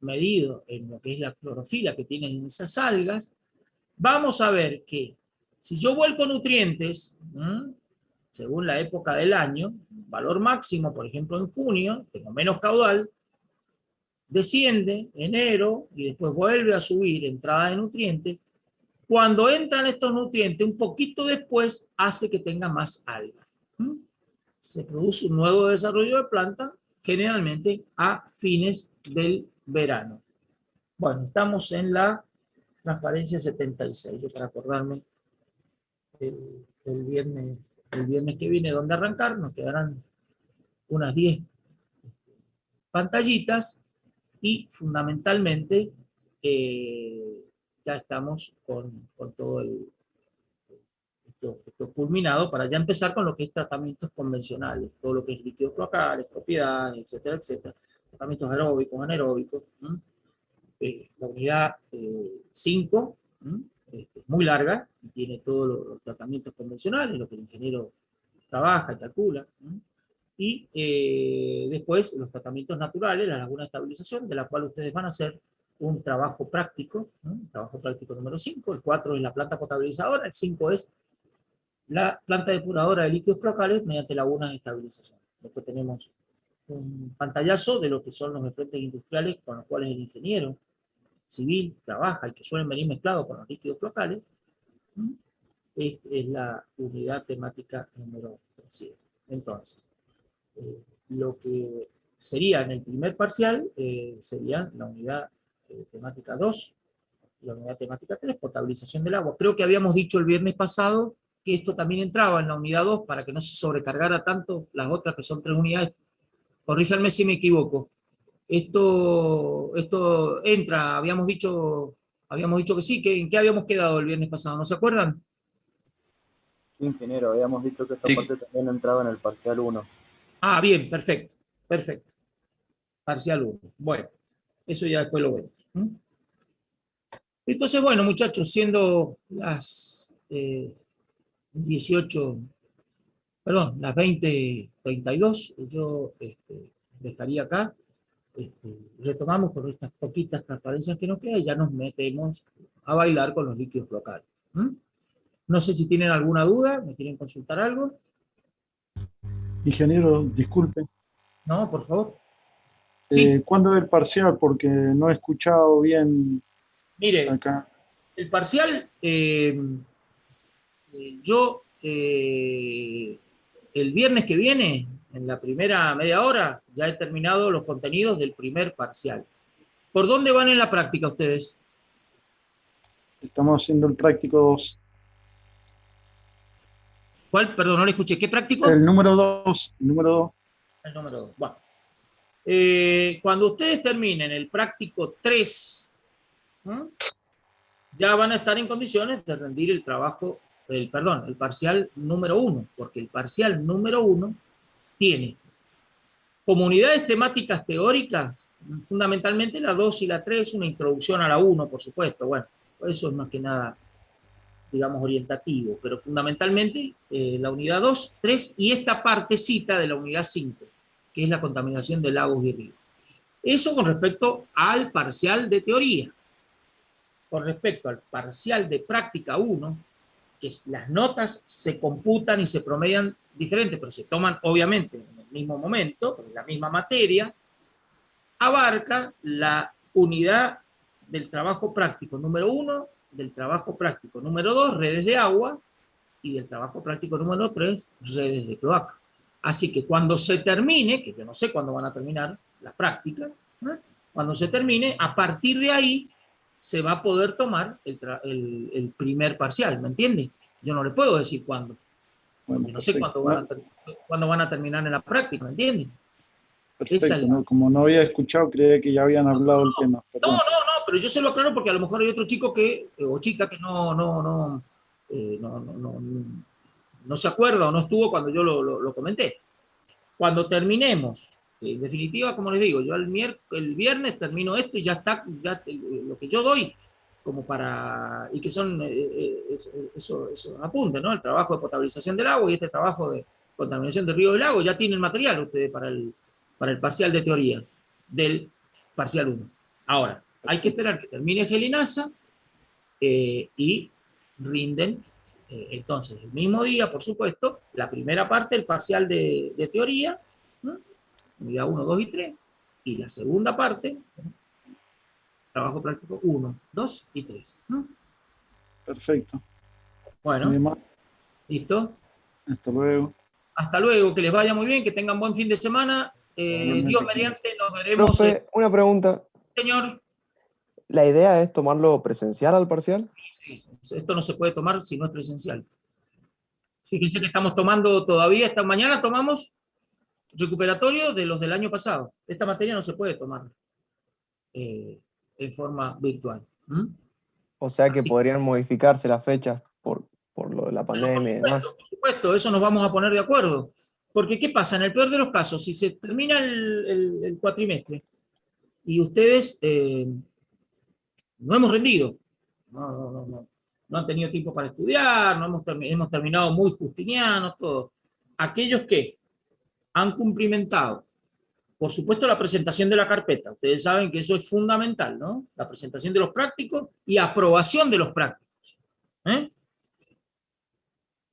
medido en lo que es la clorofila que tienen esas algas, vamos a ver que si yo vuelco nutrientes, según la época del año, valor máximo, por ejemplo en junio, tengo menos caudal, desciende enero y después vuelve a subir entrada de nutrientes. Cuando entran estos nutrientes, un poquito después hace que tenga más algas. Se produce un nuevo desarrollo de planta, generalmente a fines del verano. Bueno, estamos en la transparencia 76, yo para acordarme el viernes que viene donde arrancar, nos quedarán unas 10 pantallitas y fundamentalmente ya estamos con todo esto culminado para ya empezar con lo que es tratamientos convencionales, todo lo que es líquidos cloacales, propiedades, etcétera, etcétera. Tratamientos aeróbicos, anaeróbicos. La unidad 5 es muy larga y tiene todos los tratamientos convencionales, lo que el ingeniero trabaja y calcula. Y después los tratamientos naturales, la laguna de estabilización, de la cual ustedes van a hacer un trabajo práctico, trabajo práctico número 5, el 4 es la planta potabilizadora, el 5 es la planta depuradora de líquidos cloacales mediante lagunas de estabilización. Después tenemos un pantallazo de lo que son los efluentes industriales con los cuales el ingeniero civil trabaja y que suelen venir mezclados con los líquidos cloacales. Es la unidad temática número 7. Entonces, lo que sería en el primer parcial sería la unidad temática 2, la unidad temática 3, potabilización del agua. Creo que habíamos dicho el viernes pasado que esto también entraba en la unidad 2 para que no se sobrecargara tanto las otras que son 3 unidades. Corríjanme si me equivoco. Esto entra, habíamos dicho que sí, ¿en qué habíamos quedado el viernes pasado? ¿No se acuerdan? Sí, ingeniero, habíamos dicho que esta parte también entraba en el parcial 1. Ah, bien, perfecto, perfecto. Parcial 1. Bueno, eso ya después lo vemos. Entonces, bueno, muchachos, siendo las 20:32, yo dejaría acá. Retomamos con estas poquitas transparencias que nos quedan y ya nos metemos a bailar con los líquidos locales. No sé si tienen alguna duda, ¿me quieren consultar algo? Ingeniero, disculpe. No, por favor. Sí. ¿Cuándo es el parcial? Porque no he escuchado bien. Mire, acá. El parcial, yo el viernes que viene, en la primera media hora, ya he terminado los contenidos del primer parcial. ¿Por dónde van en la práctica ustedes? Estamos haciendo el práctico 2. ¿Cuál? Perdón, no le escuché. ¿Qué práctico? El número 2. El número 2. El número 2. Bueno. Cuando ustedes terminen el práctico 3, ya van a estar en condiciones de rendir el trabajo, el parcial número 1, porque el parcial número 1 tiene como unidades temáticas teóricas, fundamentalmente la 2 y la 3, una introducción a la 1, por supuesto, bueno, eso es más que nada, digamos, orientativo, pero fundamentalmente la unidad 2, 3 y esta partecita de la unidad 5, que es la contaminación de lagos y ríos. Eso con respecto al parcial de teoría. Con respecto al parcial de práctica 1, que las notas se computan y se promedian diferentes, pero se toman obviamente en el mismo momento, en la misma materia, abarca la unidad del trabajo práctico número 1, del trabajo práctico número 2, redes de agua, y del trabajo práctico número 3, redes de cloaca. Así que cuando se termine, que yo no sé cuándo van a terminar las prácticas, ¿no? Cuando se termine, a partir de ahí se va a poder tomar el primer parcial, ¿me entiende? Yo no le puedo decir cuándo, Bueno, porque no sé cuándo van a terminar en la práctica, ¿me entiende? perfecto, ¿no? Como no había escuchado, creía que ya habían hablado del tema. Perdón. No, pero yo se lo aclaro porque a lo mejor hay otro chico que, o chica que no se acuerda o no estuvo cuando yo lo comenté. Cuando terminemos, en definitiva, como les digo, yo el viernes termino esto y ya está, lo que yo doy como para, y que son eso apunte, ¿no? El trabajo de potabilización del agua y este trabajo de contaminación del río y lago, ya tienen material ustedes para el parcial de teoría del parcial 1. Ahora, hay que esperar que termine Gelinasa y rinden entonces el mismo día, por supuesto, la primera parte, el parcial de teoría, ¿no? Unidad 1, 2 y 3, y la segunda parte, ¿no? Trabajo práctico 1, 2 y 3. ¿No? Perfecto. Bueno, ¿listo? Hasta luego. Hasta luego, que les vaya muy bien, que tengan buen fin de semana. Dios mediante, nos veremos. Profe, una pregunta. Señor. ¿La idea es tomarlo presencial al parcial? Sí, esto no se puede tomar si no es presencial. Fíjense que estamos tomando todavía, esta mañana tomamos recuperatorio de los del año pasado. Esta materia no se puede tomar en forma virtual. O sea que Así podrían modificarse las fechas por lo de la pandemia y demás. Por supuesto, eso nos vamos a poner de acuerdo. Porque, ¿qué pasa? En el peor de los casos, si se termina el cuatrimestre y ustedes no hemos rendido, no han tenido tiempo para estudiar, no hemos terminado muy justinianos, todo. Aquellos que han cumplimentado, por supuesto, la presentación de la carpeta. Ustedes saben que eso es fundamental, ¿no? La presentación de los prácticos y aprobación de los prácticos.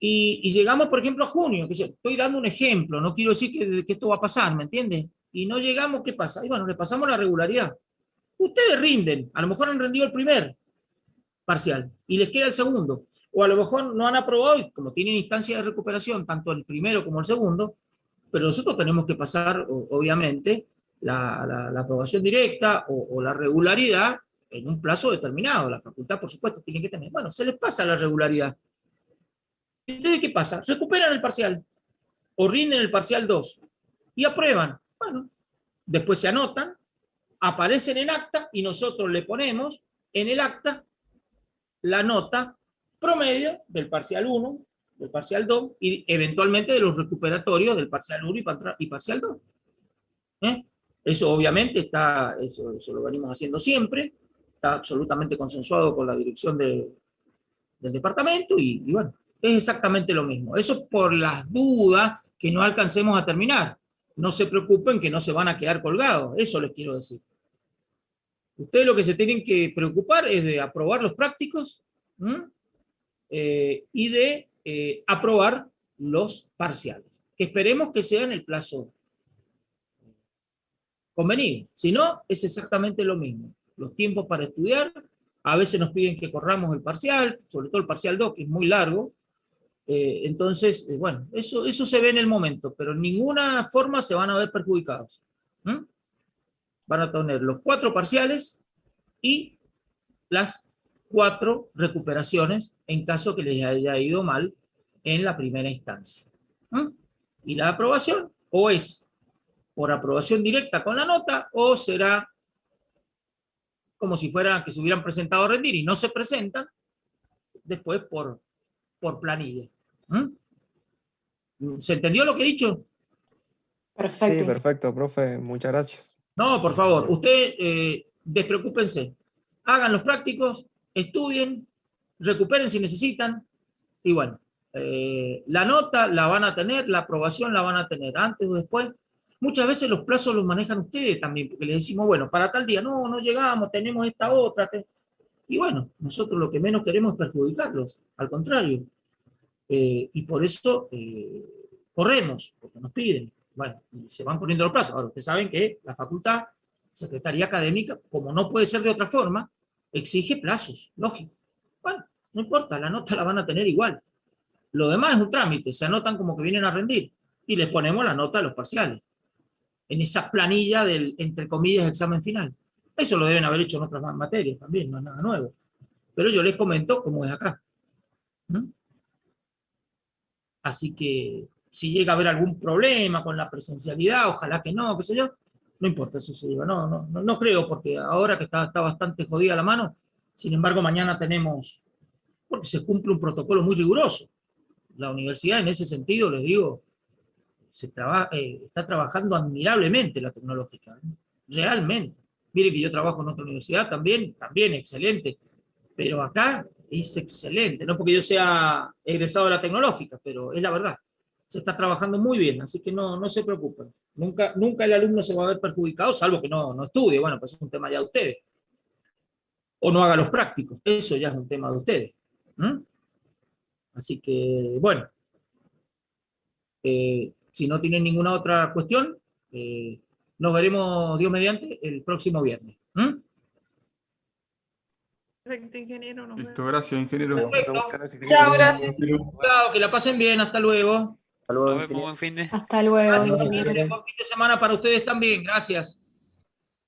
Y llegamos, por ejemplo, a junio, que estoy dando un ejemplo, no quiero decir que esto va a pasar, ¿me entiendes? Y no llegamos, ¿qué pasa? Y bueno, le pasamos la regularidad. Ustedes rinden, a lo mejor han rendido el primer parcial y les queda el segundo. O a lo mejor no han aprobado y como tienen instancia de recuperación, tanto el primero como el segundo, pero nosotros tenemos que pasar, obviamente, la aprobación directa o la regularidad en un plazo determinado. La facultad, por supuesto, tiene que tener. Bueno, se les pasa la regularidad. ¿Ustedes qué pasa? Recuperan el parcial o rinden el parcial 2 y aprueban. Bueno, después se anotan, aparecen en acta y nosotros le ponemos en el acta la nota promedio del parcial 1, del parcial 2 y eventualmente de los recuperatorios del parcial 1 y parcial 2. Eso obviamente está, eso lo venimos haciendo siempre, está absolutamente consensuado con la dirección del departamento y bueno, es exactamente lo mismo. Eso por las dudas que no alcancemos a terminar. No se preocupen que no se van a quedar colgados, eso les quiero decir. Ustedes lo que se tienen que preocupar es de aprobar los prácticos y de aprobar los parciales, que esperemos que sea en el plazo convenido. Si no, es exactamente lo mismo. Los tiempos para estudiar, a veces nos piden que corramos el parcial, sobre todo el parcial 2, que es muy largo. Entonces, bueno, eso se ve en el momento, pero en ninguna forma se van a ver perjudicados. Van a tener los 4 parciales y las 4 recuperaciones en caso que les haya ido mal en la primera instancia. Y la aprobación o es por aprobación directa con la nota o será como si fuera que se hubieran presentado a rendir y no se presentan, después por planilla. ¿Se entendió lo que he dicho? Perfecto. Sí, perfecto, profe. Muchas gracias. No, por favor, usted despreocúpense. Hagan los prácticos, estudien, recuperen si necesitan, y bueno, la nota la van a tener, la aprobación la van a tener antes o después. Muchas veces los plazos los manejan ustedes también, porque les decimos, bueno, para tal día, no llegamos, tenemos esta otra. Y bueno, nosotros lo que menos queremos es perjudicarlos, al contrario. Y por eso corremos, porque nos piden. Bueno, y se van poniendo los plazos. Ahora, ustedes saben que la facultad, Secretaría Académica, como no puede ser de otra forma, exige plazos, lógico. Bueno, no importa, la nota la van a tener igual. Lo demás es un trámite, se anotan como que vienen a rendir y les ponemos la nota a los parciales, en esa planilla del, entre comillas, examen final. Eso lo deben haber hecho en otras materias también, no es nada nuevo. Pero yo les comento cómo es acá. Así que si llega a haber algún problema con la presencialidad, ojalá que no, qué sé yo, no importa, eso se lleva. No creo, porque ahora que está bastante jodida la mano, sin embargo mañana tenemos, porque se cumple un protocolo muy riguroso. La universidad en ese sentido, les digo, está trabajando admirablemente la tecnológica, realmente. Mire que yo trabajo en otra universidad también excelente, pero acá es excelente, no porque yo sea egresado de la tecnológica, pero es la verdad. Se está trabajando muy bien, así que no se preocupen. Nunca el alumno se va a ver perjudicado, salvo que no estudie, bueno, pues es un tema ya de ustedes. O no haga los prácticos, eso ya es un tema de ustedes. Así que, bueno, si no tienen ninguna otra cuestión, nos veremos, Dios mediante, el próximo viernes. Perfecto, ingeniero. Listo, gracias, ingeniero. Perfecto. Chao, gracias. Chao, que la pasen bien, hasta luego. Hasta luego, Nos vemos, ingeniero. buen fin de. Hasta luego, Gracias, ingeniero. buen fin de semana para ustedes también, gracias.